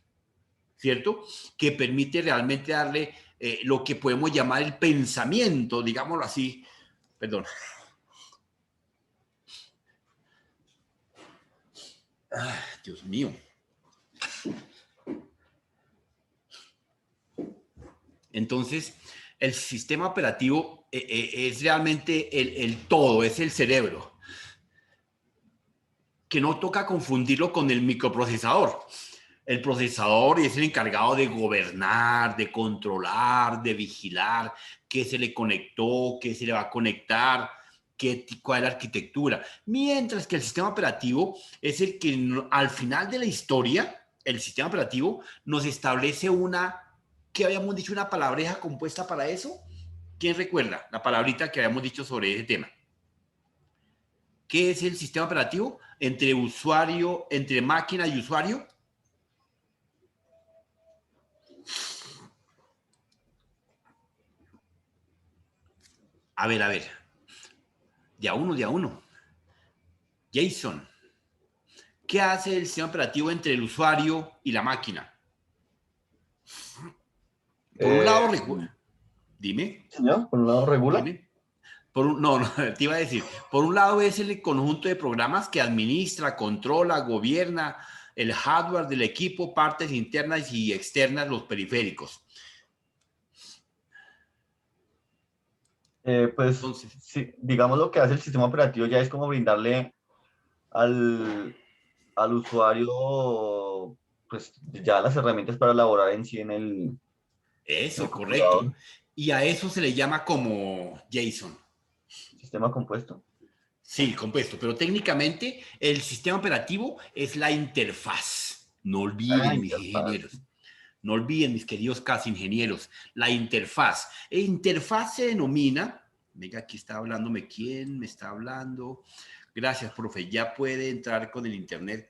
¿cierto? Que permite realmente darle lo que podemos llamar el pensamiento, digámoslo así, perdón. Dios mío. Entonces, el sistema operativo es realmente el todo, es el cerebro, que no toca confundirlo con el microprocesador. El procesador es el encargado de gobernar, de controlar, de vigilar qué se le conectó, qué se le va a conectar, cuál es la arquitectura. Mientras que el sistema operativo es el que al final de la historia, el sistema operativo nos establece ¿qué habíamos dicho? Una palabreja compuesta para eso. ¿Quién recuerda la palabrita que habíamos dicho sobre ese tema? ¿Qué es el sistema operativo? Entre máquina y usuario. A ver. De a uno. Jason, ¿qué hace el sistema operativo entre el usuario y la máquina? Por un lado, dime. Señor, por un lado regula. Dime. No, te iba a decir. Por un lado es el conjunto de programas que administra, controla, gobierna el hardware del equipo, partes internas y externas, los periféricos. Pues, Entonces, sí, digamos lo que hace el sistema operativo ya es como brindarle al usuario, pues ya las herramientas para elaborar en sí en el eso, correcto. computador, Y a eso se le llama como Jason. sistema compuesto. Sí, compuesto, pero técnicamente el sistema operativo es la interfaz. No olviden, mis Interfaz. ingenieros. No olviden, mis queridos casi ingenieros, la interfaz. E interfaz se denomina, venga, aquí está hablándome, ¿quién me está hablando? Gracias, profe, ya puede entrar con el internet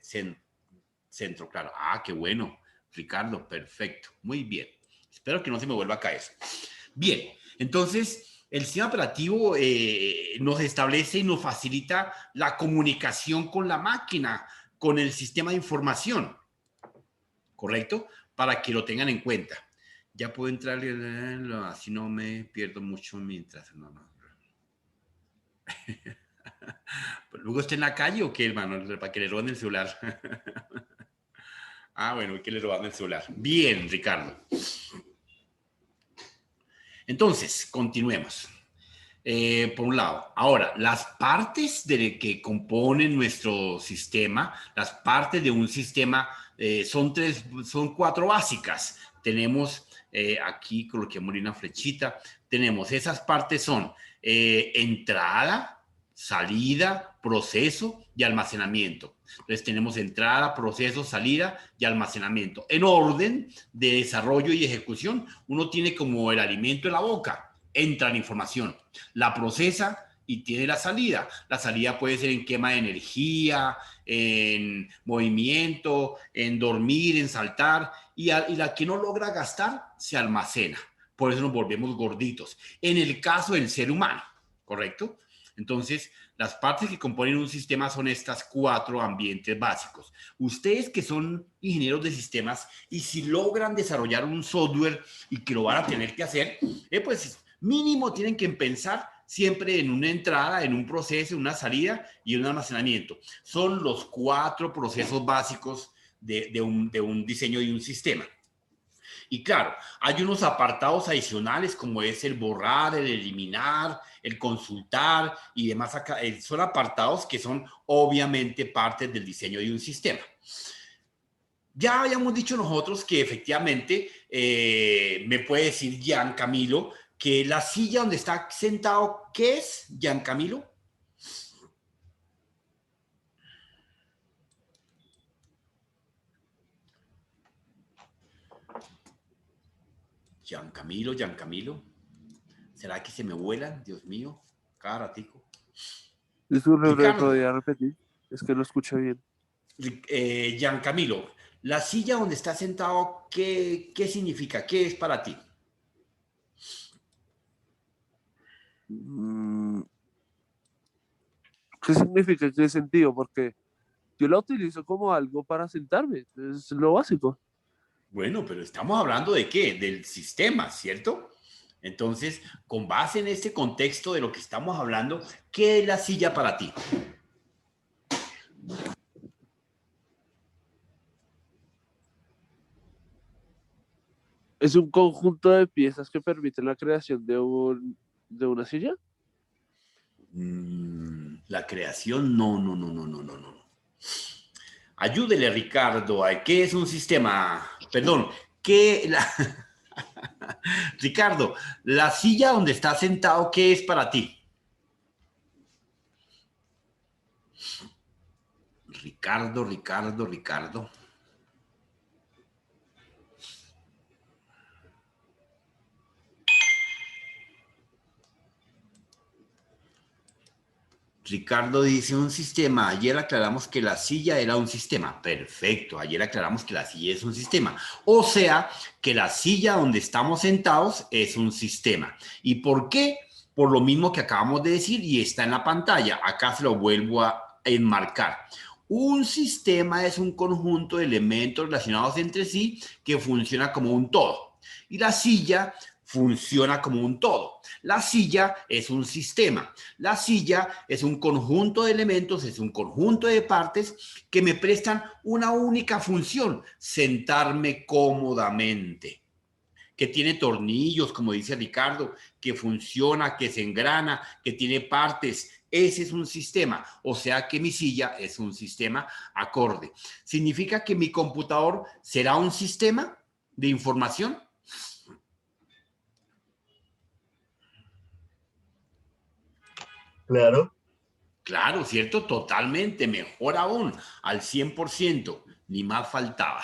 centro, claro. Ah, qué bueno, Ricardo, perfecto, muy bien. Espero que no se me vuelva a caer. Bien, entonces el sistema operativo nos establece y nos facilita la comunicación con la máquina, con el sistema de información, ¿correcto? Para que lo tengan en cuenta. Ya puedo entrar, así no me pierdo mucho mientras. No. ¿Luego está en la calle o qué, hermano? Para que le roben el celular. Ah, bueno, que le roban el celular. Bien, Ricardo. Entonces, continuemos. Por un lado. Ahora, las partes que componen nuestro sistema, las partes de un sistema son 4 básicas. Tenemos, aquí coloquemos una flechita, tenemos, esas partes son entrada, salida, proceso y almacenamiento. Entonces tenemos entrada, proceso, salida y almacenamiento. En orden de desarrollo y ejecución, uno tiene como el alimento en la boca. Entra la información, la procesa y tiene la salida. La salida puede ser en quema de energía, en movimiento, en dormir, en saltar, y la que no logra gastar se almacena. Por eso nos volvemos gorditos. En el caso del ser humano, ¿correcto? Entonces, las partes que componen un sistema son estas 4 ambientes básicos. Ustedes que son ingenieros de sistemas y si logran desarrollar un software y que lo van a tener que hacer, pues mínimo tienen que pensar siempre en una entrada, en un proceso, en una salida y un almacenamiento. Son los 4 procesos básicos de un diseño de un sistema. Y claro, hay unos apartados adicionales como es el borrar, el eliminar, el consultar y demás. Son apartados que son obviamente parte del diseño de un sistema. Ya habíamos dicho nosotros que efectivamente me puede decir Gian Camilo que la silla donde está sentado, ¿qué es, Gian Camilo? Gian Camilo. ¿Será que se me vuelan? Dios mío, cada ratico. Disculpe, Ricardo, ¿podría repetir? Es que no escuché bien. Gian Camilo, la silla donde está sentado, ¿qué significa? ¿Qué es para ti? ¿Qué significa? ¿Qué sentido? Porque yo la utilizo como algo para sentarme. Es lo básico. Bueno, pero estamos hablando de qué? Del sistema, ¿cierto? Entonces, con base en este contexto de lo que estamos hablando, ¿qué es la silla para ti? ¿Es un conjunto de piezas que permiten la creación de una silla? La creación, no, no, no, no, no, no, no. Ayúdele, Ricardo. ¿Qué es un sistema? Perdón, ¿qué? Ricardo, la silla donde estás sentado, ¿qué es para ti? Ricardo, Ricardo, Ricardo. Ricardo dice un sistema. Ayer aclaramos que la silla era un sistema. Perfecto. Ayer aclaramos que la silla es un sistema. O sea, que la silla donde estamos sentados es un sistema. ¿Y por qué? Por lo mismo que acabamos de decir y está en la pantalla. Acá se lo vuelvo a enmarcar. Un sistema es un conjunto de elementos relacionados entre sí que funciona como un todo. Y la silla funciona como un todo. La silla es un sistema. La silla es un conjunto de elementos, es un conjunto de partes que me prestan una única función: sentarme cómodamente. Que tiene tornillos, como dice Ricardo, que funciona, que se engrana, que tiene partes. Ese es un sistema. O sea que mi silla es un sistema acorde. ¿Significa que mi computador será un sistema de información? Claro. Claro, ¿cierto? Totalmente, mejor aún, al 100%, ni más faltaba.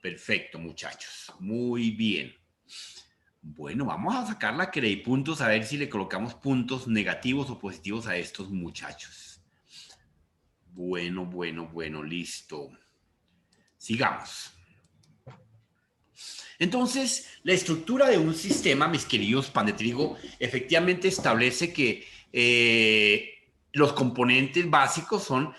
Perfecto, muchachos, muy bien. Bueno, vamos a sacar la puntos a ver si le colocamos puntos negativos o positivos a estos muchachos. Bueno, bueno, bueno, listo. Sigamos. Entonces, la estructura de un sistema, mis queridos pan de trigo, efectivamente establece que los componentes básicos son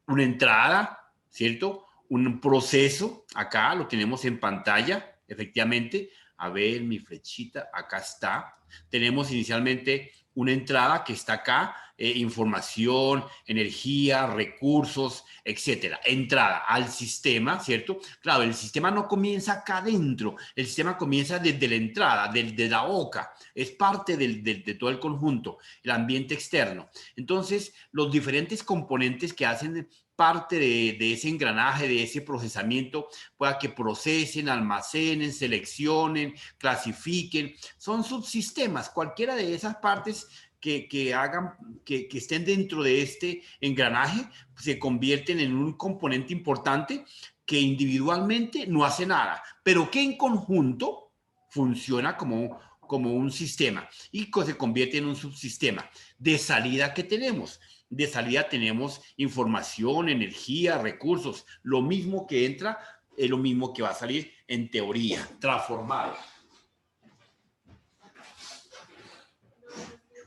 una entrada, ¿cierto? Un proceso, acá lo tenemos en pantalla, efectivamente. A ver, mi flechita, acá está. Tenemos inicialmente una entrada que está acá, información, energía, recursos, etcétera. Entrada al sistema, ¿cierto? Claro, el sistema no comienza acá adentro, el sistema comienza desde la entrada, desde la boca, es parte de todo el conjunto, el ambiente externo. Entonces, los diferentes componentes que hacen parte de ese engranaje, de ese procesamiento, pueda que procesen, almacenen, seleccionen, clasifiquen, son subsistemas. Cualquiera de esas partes que hagan, que estén dentro de este engranaje, se convierten en un componente importante que individualmente no hace nada, pero que en conjunto funciona como un sistema y se convierte en un subsistema. De salida, ¿qué tenemos? De salida tenemos información, energía, recursos. Lo mismo que entra es lo mismo que va a salir en teoría, transformado.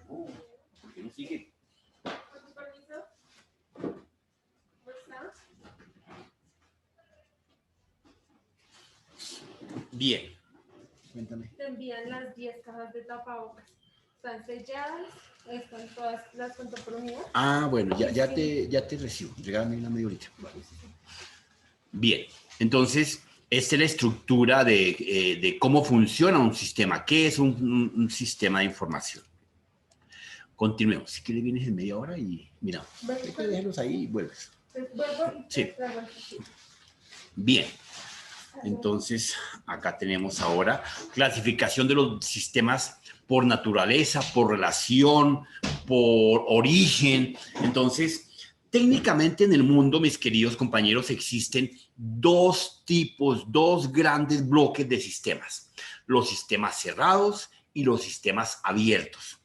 ¿Por qué no sigue? Bien. Cuéntame. Te envían las 10 cajas de tapabocas. Están selladas, están todas las cuento por unidad. Ah, bueno, ya te recibo. Regálame una media horita. Bien, entonces, esta es la estructura de cómo funciona un sistema. ¿Qué es un sistema de información? Continuemos. Si quieres, vienes en media hora y mira, déjalos ahí y vuelves. Sí. Bien. Entonces, acá tenemos ahora clasificación de los sistemas por naturaleza, por relación, por origen. Entonces, técnicamente en el mundo, mis queridos compañeros, existen dos grandes bloques de sistemas: los sistemas cerrados y los sistemas abiertos.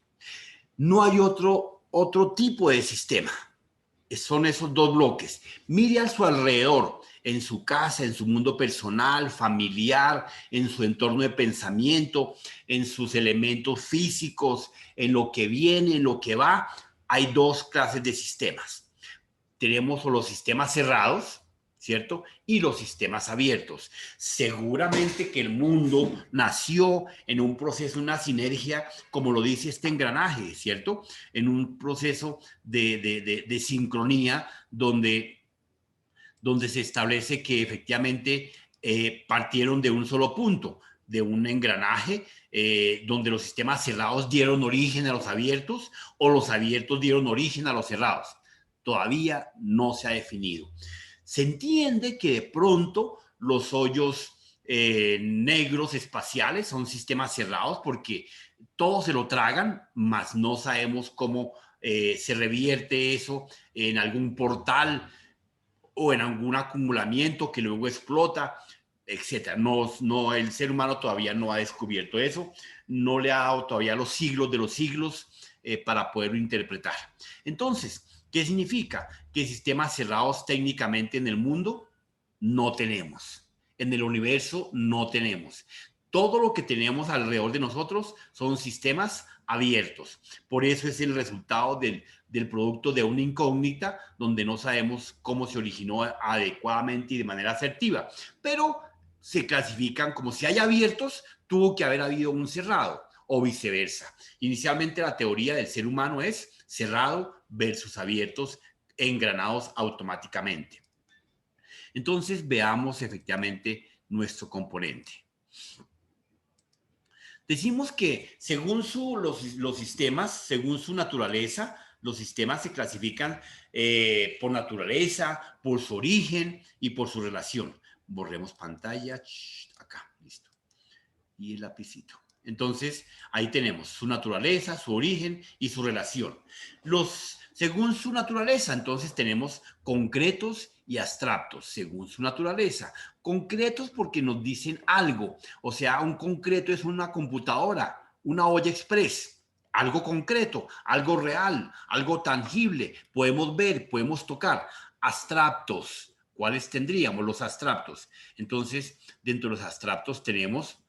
No hay otro tipo de sistema. Son esos dos bloques. Mire a su alrededor, en su casa, en su mundo personal, familiar, en su entorno de pensamiento, en sus elementos físicos, en lo que viene, en lo que va. Hay dos clases de sistemas. Tenemos los sistemas cerrados, ¿cierto? Y los sistemas abiertos. Seguramente que el mundo nació en un proceso, una sinergia, como lo dice este engranaje, ¿cierto? En un proceso de sincronía donde se establece que efectivamente partieron de un solo punto, de un engranaje donde los sistemas cerrados dieron origen a los abiertos o los abiertos dieron origen a los cerrados. Todavía no se ha definido. Se entiende que de pronto los hoyos negros espaciales son sistemas cerrados porque todos se lo tragan, mas no sabemos cómo se revierte eso en algún portal o en algún acumulamiento que luego explota, etcétera. No, el ser humano todavía no ha descubierto eso, no le ha dado todavía los siglos de los siglos para poderlo interpretar. Entonces, ¿qué significa? Que sistemas cerrados técnicamente en el mundo no tenemos. En el universo no tenemos. Todo lo que tenemos alrededor de nosotros son sistemas abiertos. Por eso es el resultado del producto de una incógnita donde no sabemos cómo se originó adecuadamente y de manera asertiva. Pero se clasifican como si hay abiertos, tuvo que haber habido un cerrado o viceversa. Inicialmente la teoría del ser humano es cerrado versus abiertos engranados automáticamente. Entonces veamos efectivamente nuestro componente. Decimos que según los sistemas, según su naturaleza, los sistemas se clasifican por naturaleza, por su origen y por su relación. Borremos pantalla, acá, listo. Y el lapicito. Entonces, ahí tenemos su naturaleza, su origen y su relación. Según su naturaleza, entonces tenemos concretos y abstractos, según su naturaleza. Concretos porque nos dicen algo. O sea, un concreto es una computadora, una olla express, algo concreto, algo real, algo tangible. Podemos ver, podemos tocar. Abstractos. ¿Cuáles tendríamos los abstractos? Entonces, dentro de los abstractos tenemos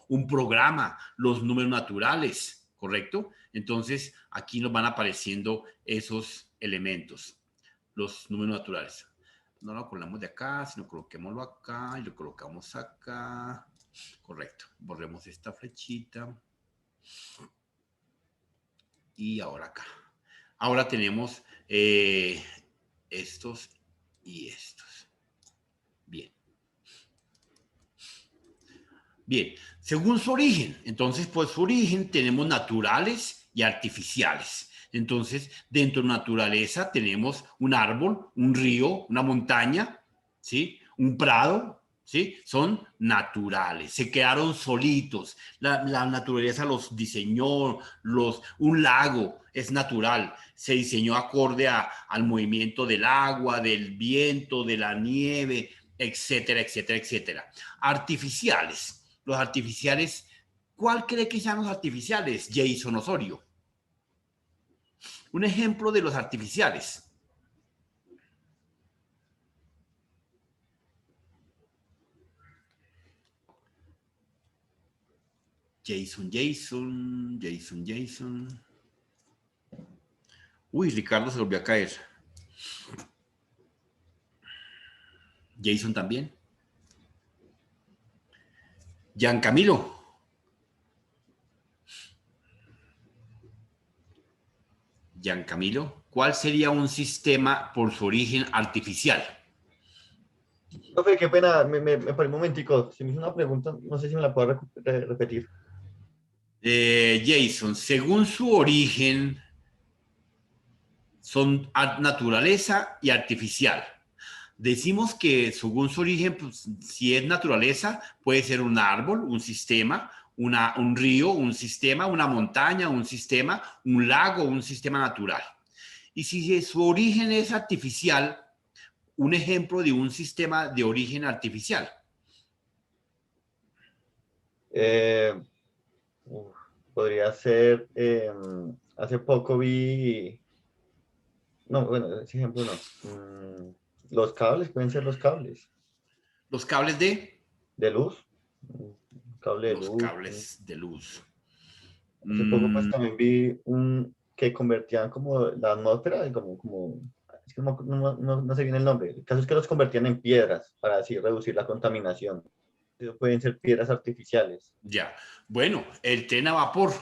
un programa, los números naturales, ¿correcto? Entonces, aquí nos van apareciendo esos elementos, los números naturales. No lo colamos de acá, sino coloquémoslo acá y lo colocamos acá. Correcto. Borremos esta flechita. Y ahora acá. Ahora tenemos estos y estos. Bien. Bien, según su origen. Entonces, pues su origen tenemos naturales y artificiales. Entonces, dentro de naturaleza tenemos un árbol, un río, una montaña, ¿sí? Un prado, ¿sí? Son naturales, se quedaron solitos. La naturaleza los diseñó, un lago es natural, se diseñó acorde al movimiento del agua, del viento, de la nieve, etcétera, etcétera, etcétera. Artificiales. Los artificiales, ¿cuál cree que sean los artificiales? Jason Osorio. Un ejemplo de los artificiales. Jason. Uy, Ricardo se volvió a caer. Jason también. Giancamilo. Giancamilo, ¿cuál sería un sistema por su origen artificial? Profe, qué pena, me paré un momentico. Si me hizo una pregunta, no sé si me la puedo repetir. Jason, según su origen, son naturaleza y artificial. Decimos que según su origen, pues, si es naturaleza, puede ser un árbol, un sistema, un río, un sistema, una montaña, un sistema, un lago, un sistema natural. Y si su origen es artificial, un ejemplo de un sistema de origen artificial. Podría ser, hace poco vi, no, bueno, ese ejemplo no. Los cables, pueden ser los cables. Los cables de luz. Cable de los luz. cables de luz. Hace poco pues también vi que convertían como la atmósfera, es que no sé bien el nombre. El caso es que los convertían en piedras para así reducir la contaminación. Eso pueden ser piedras artificiales. Ya. Bueno, el tren a vapor,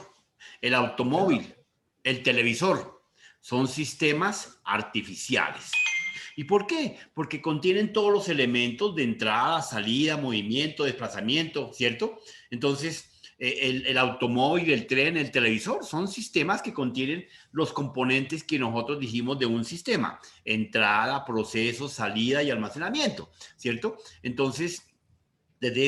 el automóvil, el televisor, son sistemas artificiales. ¿Y por qué? Porque contienen todos los elementos de entrada, salida, movimiento, desplazamiento, ¿cierto? Entonces, el automóvil, el tren, el televisor, son sistemas que contienen los componentes que nosotros dijimos de un sistema: entrada, proceso, salida y almacenamiento, ¿cierto? Entonces, desde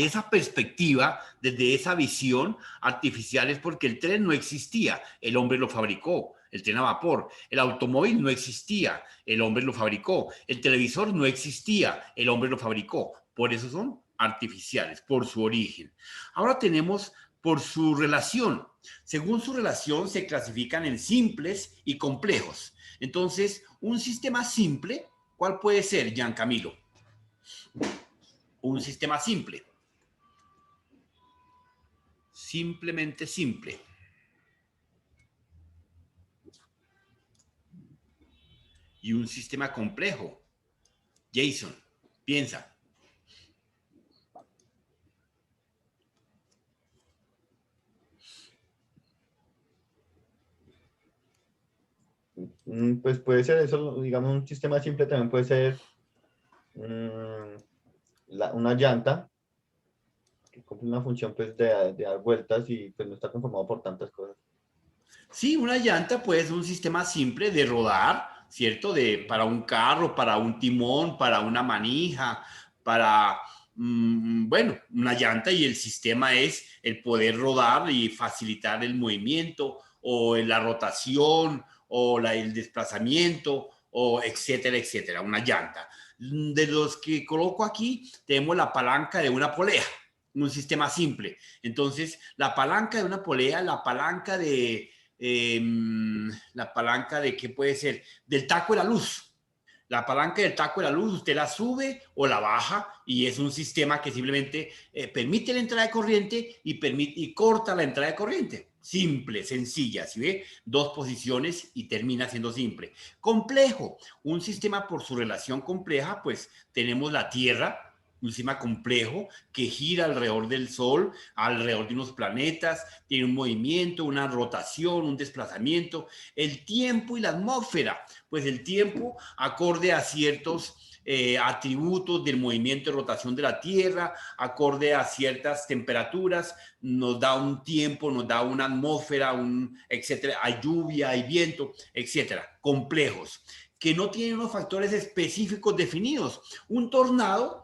esa perspectiva, desde esa visión artificial, es porque el tren no existía, el hombre lo fabricó. El tren a vapor, el automóvil no existía, el hombre lo fabricó, el televisor no existía, el hombre lo fabricó. Por eso son artificiales, por su origen. Ahora tenemos por su relación. Según su relación se clasifican en simples y complejos. Entonces, un sistema simple, ¿cuál puede ser, Gian Camilo? Un sistema simple. Simplemente simple. Y un sistema complejo. Jason, piensa. Pues puede ser eso, digamos, un sistema simple también puede ser una llanta que cumple una función pues de dar vueltas y pues no está conformado por tantas cosas. Sí, una llanta puede ser un sistema simple de rodar, ¿cierto? Para un carro, para un timón, para una manija, para, bueno, una llanta, y el sistema es el poder rodar y facilitar el movimiento o la rotación o el desplazamiento o etcétera, etcétera, una llanta. De los que coloco aquí, tenemos la palanca de una polea, un sistema simple. Entonces, la palanca de una polea, la palanca de ¿qué puede ser? Del taco de la luz. La palanca del taco de la luz, usted la sube o la baja y es un sistema que simplemente permite la entrada de corriente y corta la entrada de corriente. Simple, sencilla, ¿sí ve? Dos posiciones y termina siendo simple. Complejo, un sistema por su relación compleja, pues tenemos la Tierra, un sistema complejo que gira alrededor del Sol, alrededor de unos planetas, tiene un movimiento, una rotación, un desplazamiento, el tiempo y la atmósfera. Pues el tiempo acorde a ciertos atributos del movimiento de rotación de la Tierra, acorde a ciertas temperaturas, nos da un tiempo, nos da una atmósfera, etcétera, hay lluvia, hay viento, etcétera, complejos, que no tienen unos factores específicos definidos. Un tornado,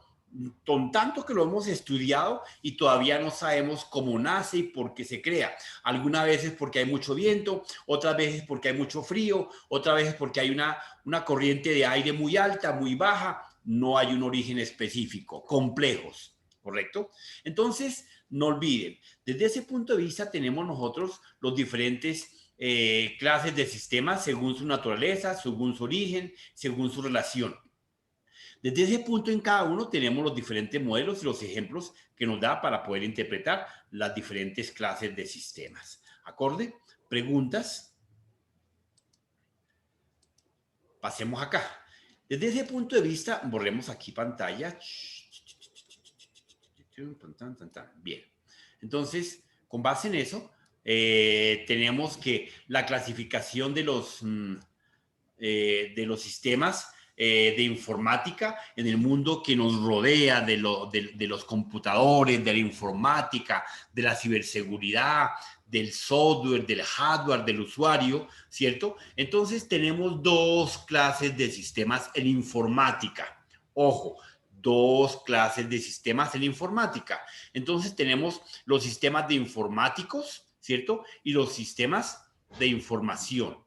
con tanto que lo hemos estudiado y todavía no sabemos cómo nace y por qué se crea. Algunas veces porque hay mucho viento, otras veces porque hay mucho frío, otras veces porque hay una corriente de aire muy alta, muy baja. No hay un origen específico. Complejos, ¿correcto? Entonces, no olviden, desde ese punto de vista tenemos nosotros los diferentes clases de sistemas según su naturaleza, según su origen, según su relación. Desde ese punto en cada uno tenemos los diferentes modelos y los ejemplos que nos da para poder interpretar las diferentes clases de sistemas. ¿Acorde? ¿Preguntas? Pasemos acá. Desde ese punto de vista, borremos aquí pantalla. Bien. Entonces, con base en eso, tenemos que la clasificación de los sistemas de informática en el mundo que nos rodea, de los computadores, de la informática, de la ciberseguridad, del software, del hardware, del usuario, ¿cierto? Entonces tenemos dos clases de sistemas en informática. Ojo, dos clases de sistemas en informática. Entonces tenemos los sistemas de informáticos, ¿cierto? Y los sistemas de información,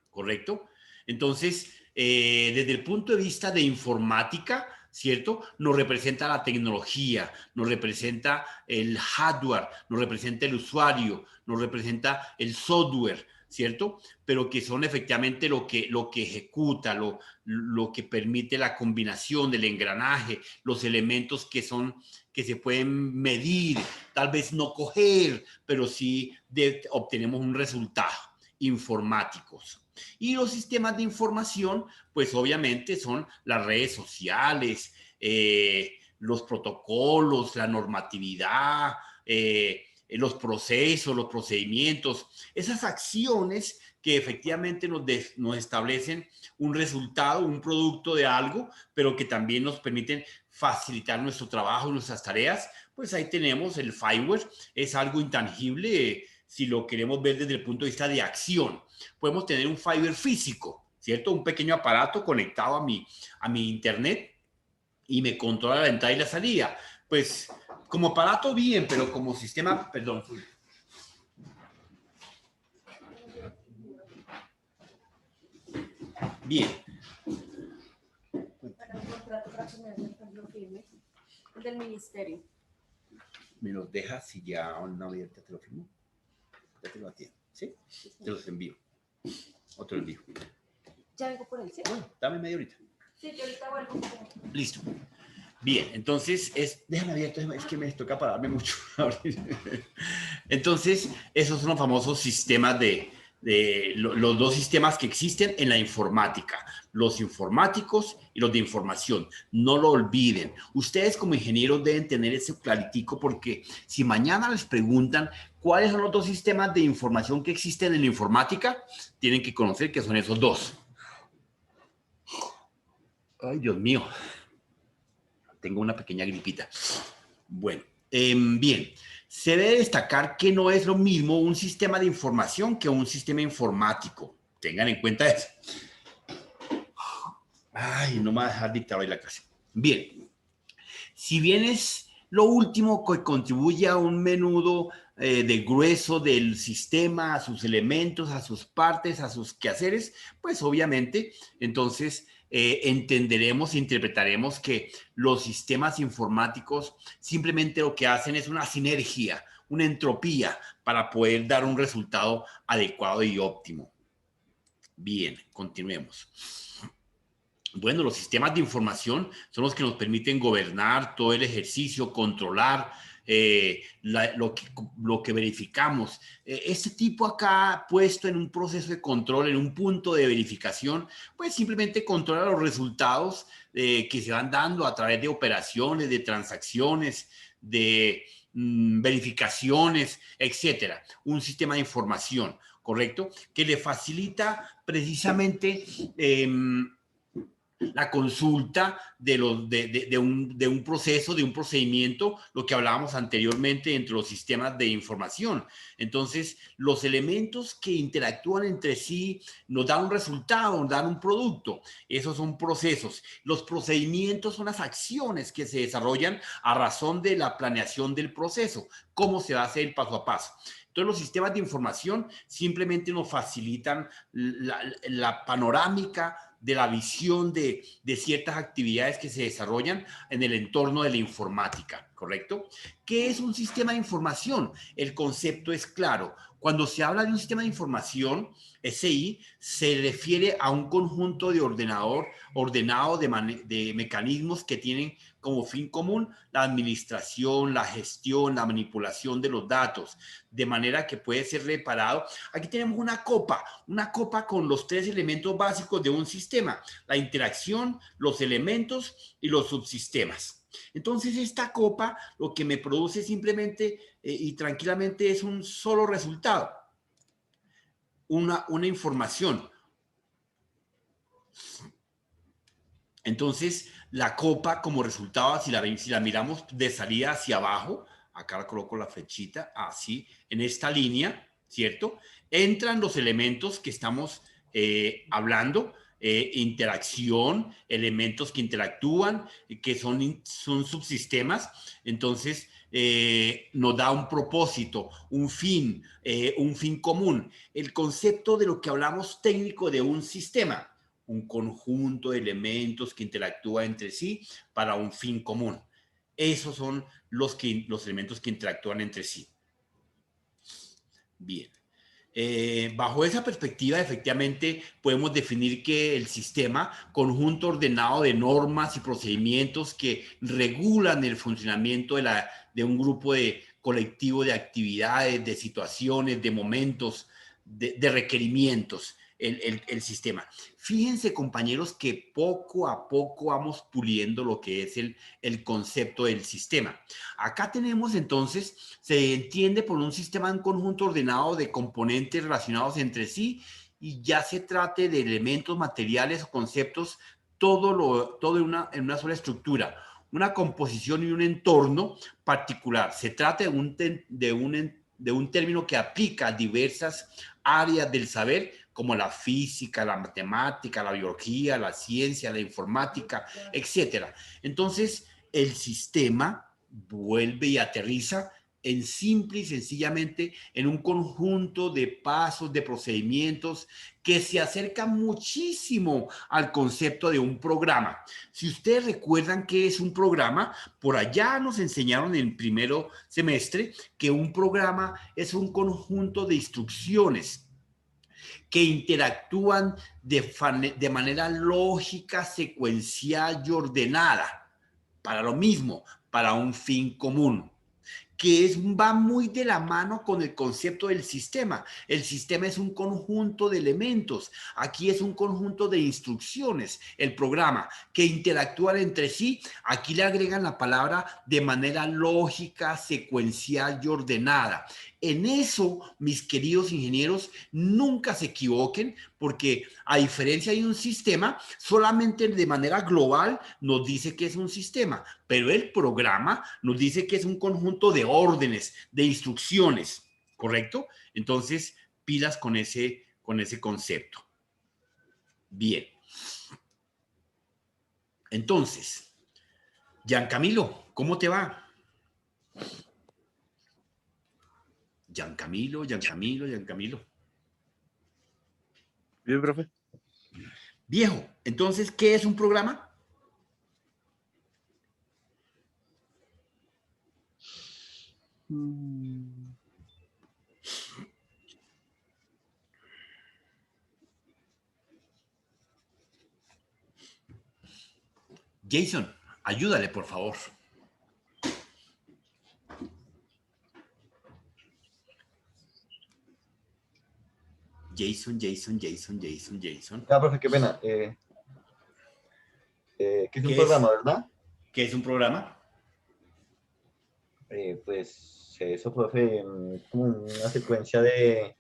¿correcto? Entonces, desde el punto de vista de informática, ¿cierto? Nos representa la tecnología, nos representa el hardware, nos representa el usuario, nos representa el software, ¿cierto? Pero que son efectivamente lo que ejecuta, lo que permite la combinación del engranaje, los elementos que se pueden medir, tal vez no coger, pero sí obtenemos un resultado, informáticos. Y los sistemas de información, pues obviamente son las redes sociales, los protocolos, la normatividad, los procesos, los procedimientos, esas acciones que efectivamente nos establecen un resultado, un producto de algo, pero que también nos permiten facilitar nuestro trabajo, nuestras tareas. Pues ahí tenemos el firmware, es algo intangible si lo queremos ver desde el punto de vista de acción. Podemos tener un firmware físico, ¿cierto? Un pequeño aparato conectado a mi internet y me controla la entrada y la salida. Pues como aparato bien, pero como sistema, perdón. Bien. Para un contrato para poner el ejemplo firme, el del ministerio. ¿Me los dejas si ya no abierta te lo firmo? Ya te lo atiendo, ¿sí? Te los envío. Otro envío. Ya vengo por él, ¿sí? Bueno, dame media horita. Sí, yo ahorita vuelvo. Listo. Bien, entonces, déjame abierto, es que me toca pararme mucho. Entonces, esos son los famosos sistemas los dos sistemas que existen en la informática, los informáticos y los de información. No lo olviden. Ustedes como ingenieros deben tener ese claritico porque si mañana les preguntan cuáles son los dos sistemas de información que existen en la informática, tienen que conocer que son esos dos. Ay, Dios mío. Tengo una pequeña gripita. Bueno, bien. Se debe destacar que no es lo mismo un sistema de información que un sistema informático. Tengan en cuenta eso. Ay, no me va a dejar dictar hoy la clase. Bien. Si bien es lo último que contribuye a un menudo de grueso del sistema, a sus elementos, a sus partes, a sus quehaceres, pues obviamente, entonces entenderemos e interpretaremos que los sistemas informáticos simplemente lo que hacen es una sinergia, una entropía para poder dar un resultado adecuado y óptimo. Bien, continuemos. Bueno, los sistemas de información son los que nos permiten gobernar todo el ejercicio, controlar lo que verificamos. Este tipo acá puesto en un proceso de control, en un punto de verificación, pues simplemente controla los resultados que se van dando a través de operaciones, de transacciones, de verificaciones, etcétera. Un sistema de información, ¿correcto? Que le facilita precisamente la consulta de un proceso, de un procedimiento, lo que hablábamos anteriormente entre los sistemas de información. Entonces, los elementos que interactúan entre sí nos dan un resultado, nos dan un producto. Esos son procesos. Los procedimientos son las acciones que se desarrollan a razón de la planeación del proceso, cómo se va a hacer paso a paso. Entonces, los sistemas de información simplemente nos facilitan la panorámica de la visión de ciertas actividades que se desarrollan en el entorno de la informática, ¿correcto? ¿Qué es un sistema de información? El concepto es claro. Cuando se habla de un sistema de información, SI, se refiere a un conjunto de ordenado de mecanismos que tienen como fin común la administración, la gestión, la manipulación de los datos, de manera que puede ser reparado. Aquí tenemos una copa con los tres elementos básicos de un sistema: la interacción, los elementos y los subsistemas. Entonces, esta copa lo que me produce simplemente y tranquilamente es un solo resultado, una información. Entonces, la copa como resultado, si la miramos de salida hacia abajo, acá coloco la flechita, así, en esta línea, ¿cierto? Entran los elementos que estamos hablando, interacción, elementos que interactúan, que son subsistemas. Entonces, nos da un propósito, un fin común. El concepto de lo que hablamos técnico de un sistema: un conjunto de elementos que interactúan entre sí para un fin común. Esos son los elementos que interactúan entre sí. Bien. Bajo esa perspectiva, efectivamente, podemos definir que el sistema, conjunto ordenado de normas y procedimientos que regulan el funcionamiento de un grupo colectivo de actividades, de situaciones, de momentos, de requerimientos. el sistema. Fíjense, compañeros, que poco a poco vamos puliendo lo que es el concepto del sistema. Acá tenemos entonces, se entiende por un sistema en conjunto ordenado de componentes relacionados entre sí y ya se trate de elementos materiales o conceptos, todo en una sola estructura, una composición y un entorno particular. Se trata de un término que aplica a diversas áreas del saber, como la física, la matemática, la biología, la ciencia, la informática, etcétera. Entonces, el sistema vuelve y aterriza en simple y sencillamente en un conjunto de pasos, de procedimientos que se acercan muchísimo al concepto de un programa. Si ustedes recuerdan qué es un programa, por allá nos enseñaron en primero semestre que un programa es un conjunto de instrucciones que interactúan de manera lógica, secuencial y ordenada para lo mismo, para un fin común, que va muy de la mano con el concepto del sistema. El sistema es un conjunto de elementos. Aquí es un conjunto de instrucciones, el programa, que interactúan entre sí. Aquí le agregan la palabra de manera lógica, secuencial y ordenada. En eso, mis queridos ingenieros, nunca se equivoquen, porque a diferencia de un sistema, solamente de manera global nos dice que es un sistema, pero el programa nos dice que es un conjunto de órdenes, de instrucciones, ¿correcto? Entonces, pilas con ese concepto. Bien. Entonces, Giancamilo, ¿cómo te va? Giancamilo. Bien, profe. Viejo, entonces, ¿qué es un programa? Jason, ayúdale, por favor. Jason. Ya, profe, qué pena. ¿Qué es un programa, verdad? ¿Qué es un programa? Pues eso, profe, como una secuencia de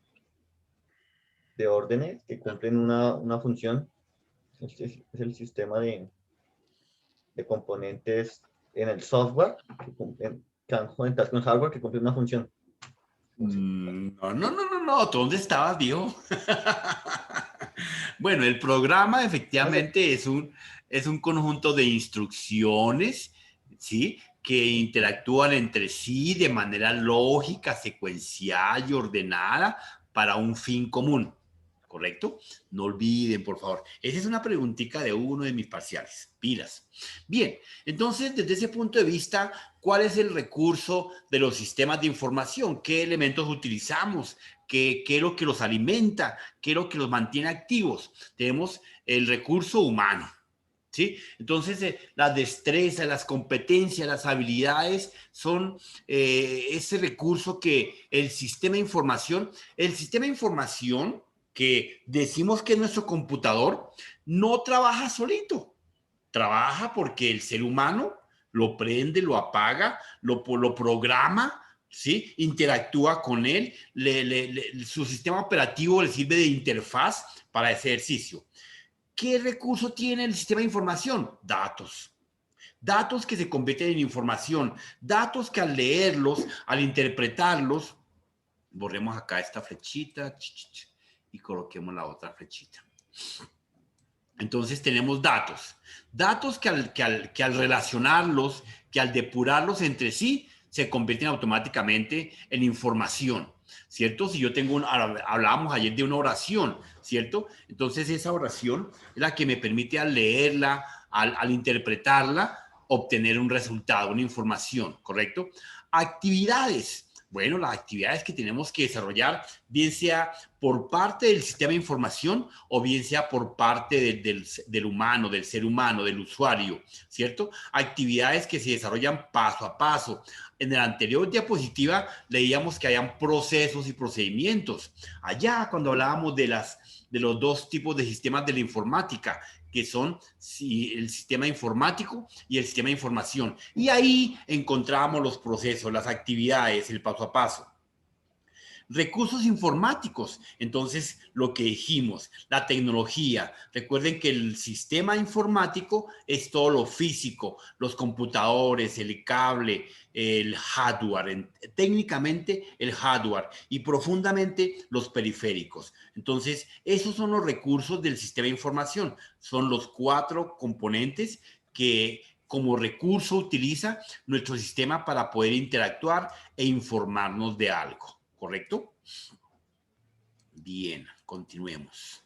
órdenes que cumplen una función. Es el sistema de componentes en el software que van conectados con hardware que cumplen una función. No, ¿tú dónde estabas, viejo? Bueno, el programa efectivamente es un conjunto de instrucciones, ¿sí? Que interactúan entre sí de manera lógica, secuencial y ordenada para un fin común, ¿correcto? No olviden, por favor. Esa es una preguntita de uno de mis parciales. Pilas. Bien, entonces, desde ese punto de vista, ¿cuál es el recurso de los sistemas de información? ¿Qué elementos utilizamos? ¿Qué es lo que los alimenta? ¿Qué es lo que los mantiene activos? Tenemos el recurso humano, ¿sí? Entonces, las destrezas, las competencias, las habilidades son ese recurso que el sistema de información que decimos que es nuestro computador, no trabaja solito. Trabaja porque el ser humano lo prende, lo apaga, lo programa, ¿sí? Interactúa con él, su sistema operativo le sirve de interfaz para ese ejercicio. ¿Qué recurso tiene el sistema de información? Datos. Datos que se convierten en información, datos que al leerlos, al interpretarlos, borremos acá esta flechita y coloquemos la otra flechita. Entonces tenemos datos que al relacionarlos, que al depurarlos entre sí, se convierten automáticamente en información, ¿cierto? Si yo hablábamos ayer de una oración, ¿cierto? Entonces esa oración es la que me permite al leerla, al interpretarla, obtener un resultado, una información, ¿correcto? Actividades Bueno, las actividades que tenemos que desarrollar, bien sea por parte del sistema de información o bien sea por parte del humano, del ser humano, del usuario, ¿cierto? Actividades que se desarrollan paso a paso. En la anterior diapositiva leíamos que hayan procesos y procedimientos. Allá, cuando hablábamos de los dos tipos de sistemas de la informática, que son el sistema informático y el sistema de información. Y ahí encontramos los procesos, las actividades, el paso a paso. Recursos informáticos, entonces lo que dijimos, la tecnología. Recuerden que el sistema informático es todo lo físico, los computadores, el cable, el hardware, técnicamente el hardware y profundamente los periféricos. Entonces, esos son los recursos del sistema de información. Son los 4 componentes que como recurso utiliza nuestro sistema para poder interactuar e informarnos de algo. ¿Correcto? Bien, continuemos.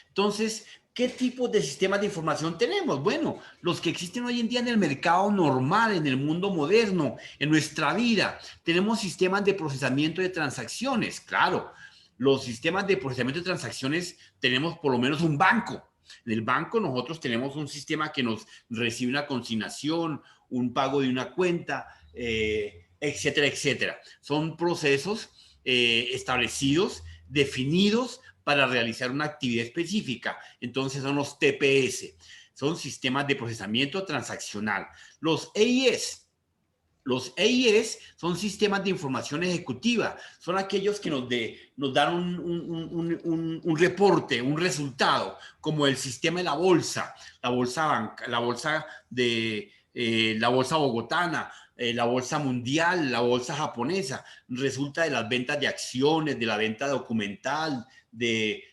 Entonces, ¿qué tipo de sistemas de información tenemos? Bueno, los que existen hoy en día en el mercado normal, en el mundo moderno, en nuestra vida. Tenemos sistemas de procesamiento de transacciones. Claro, los sistemas de procesamiento de transacciones tenemos por lo menos un banco. En el banco nosotros tenemos un sistema que nos recibe una consignación, un pago de una cuenta, etcétera, etcétera. Son procesos establecidos, definidos para realizar una actividad específica. Entonces son los TPS, son sistemas de procesamiento transaccional. Los EIS son sistemas de información ejecutiva, son aquellos que nos dan un reporte, un resultado, como el sistema de la bolsa bogotana, la bolsa mundial, la bolsa japonesa, resulta de las ventas de acciones, de la venta documental, de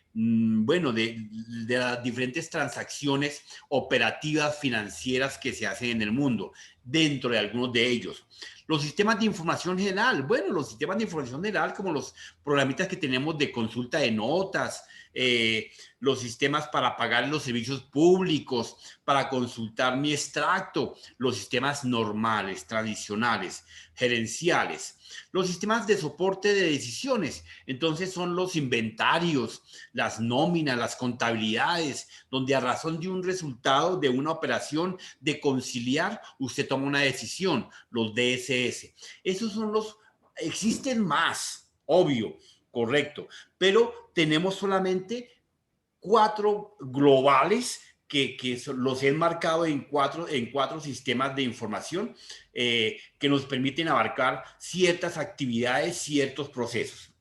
las diferentes transacciones operativas financieras que se hacen en el mundo, dentro de algunos de ellos. Los sistemas de información general, bueno, los sistemas de información general como los programitas que tenemos de consulta de notas, los sistemas para pagar los servicios públicos, para consultar mi extracto, los sistemas normales, tradicionales, gerenciales. Los sistemas de soporte de decisiones, entonces son los inventarios, las nóminas, las contabilidades, donde a razón de un resultado de una operación de conciliar, usted toma una decisión, los DSS. Esos son existen más, obvio, correcto, pero tenemos solamente 4 globales que los he enmarcado en cuatro sistemas de información que nos permiten abarcar ciertas actividades, ciertos procesos.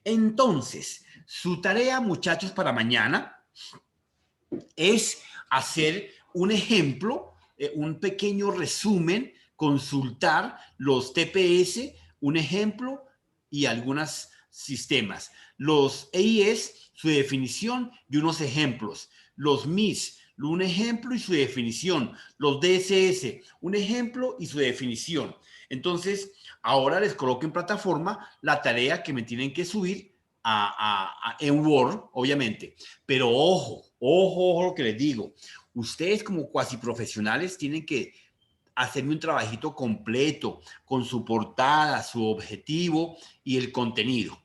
Entonces, su tarea, muchachos, para mañana es hacer un ejemplo, un pequeño resumen, consultar los TPS, un ejemplo y algunos sistemas. Los EIS, su definición y unos ejemplos. Los MIS, un ejemplo y su definición. Los DSS, un ejemplo y su definición. Entonces, ahora les coloco en plataforma la tarea que me tienen que subir en Word, obviamente. Pero ojo lo que les digo. Ustedes como cuasi profesionales tienen que hacerme un trabajito completo con su portada, su objetivo y el contenido.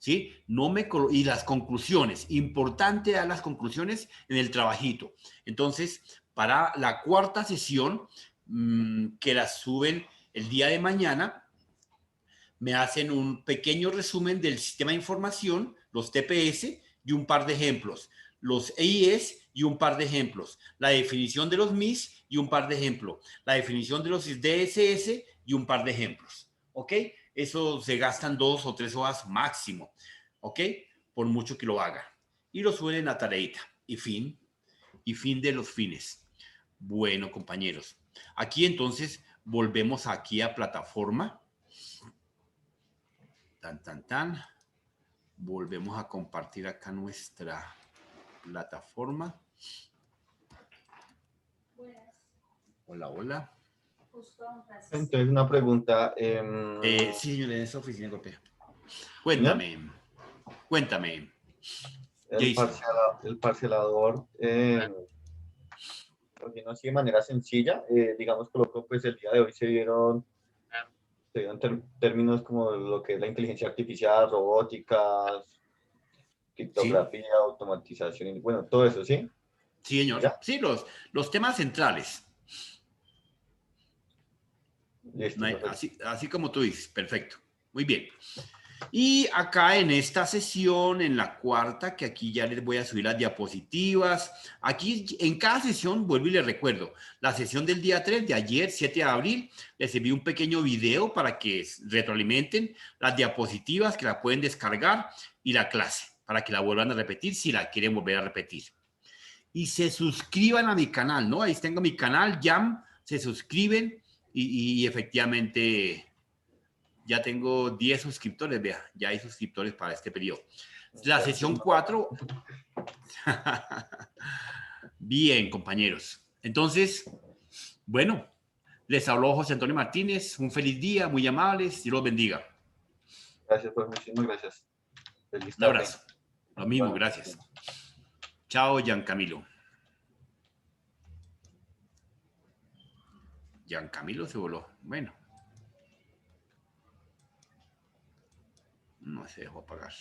¿Sí? Y las conclusiones. Importante dar las conclusiones en el trabajito. Entonces, para la 4ª sesión, que la suben el día de mañana, me hacen un pequeño resumen del sistema de información, los TPS y un par de ejemplos. Los EIS y un par de ejemplos. La definición de los MIS y un par de ejemplos. La definición de los DSS y un par de ejemplos. ¿Ok? Eso se gastan 2 o 3 horas máximo. ¿Ok? Por mucho que lo hagan. Y lo suben en la tareita. Y fin de los fines. Bueno, compañeros. Aquí entonces volvemos aquí a plataforma. Tan. Volvemos a compartir acá nuestra plataforma. Hola. Entonces, una pregunta. Sí, señor, en esa oficina golpea. Cuéntame. El parcelador funciona así de manera sencilla. Digamos, coloco, pues el día de hoy se vieron Se dieron términos como lo que es la inteligencia artificial, robótica, Sí, criptografía, automatización, y bueno, todo eso, ¿sí? sí, señor. ¿Ya? Sí, los temas centrales. Listo, perfecto. Así como tú dices, perfecto. Muy bien. Y acá en esta sesión, en la cuarta, que aquí ya les voy a subir las diapositivas. Aquí en cada sesión, vuelvo y les recuerdo, la sesión del día 3 de ayer, 7 de abril, les envié un pequeño video para que retroalimenten las diapositivas que la pueden descargar y la clase, para que la vuelvan a repetir si la quieren volver a repetir. Y se suscriban a mi canal, ¿no? Ahí tengo mi canal, Jam, se suscriben y efectivamente ya tengo 10 suscriptores, vea, ya hay suscriptores para este periodo. La sesión 4. Bien, compañeros. Entonces, bueno, les habló José Antonio Martínez. Un feliz día, muy amables. Dios los bendiga. Gracias, pues, muchísimas gracias. Feliz Un tarde. abrazo. Lo mismo, gracias. Chao, Giancamilo. Giancamilo se voló. Bueno. No se dejó apagar.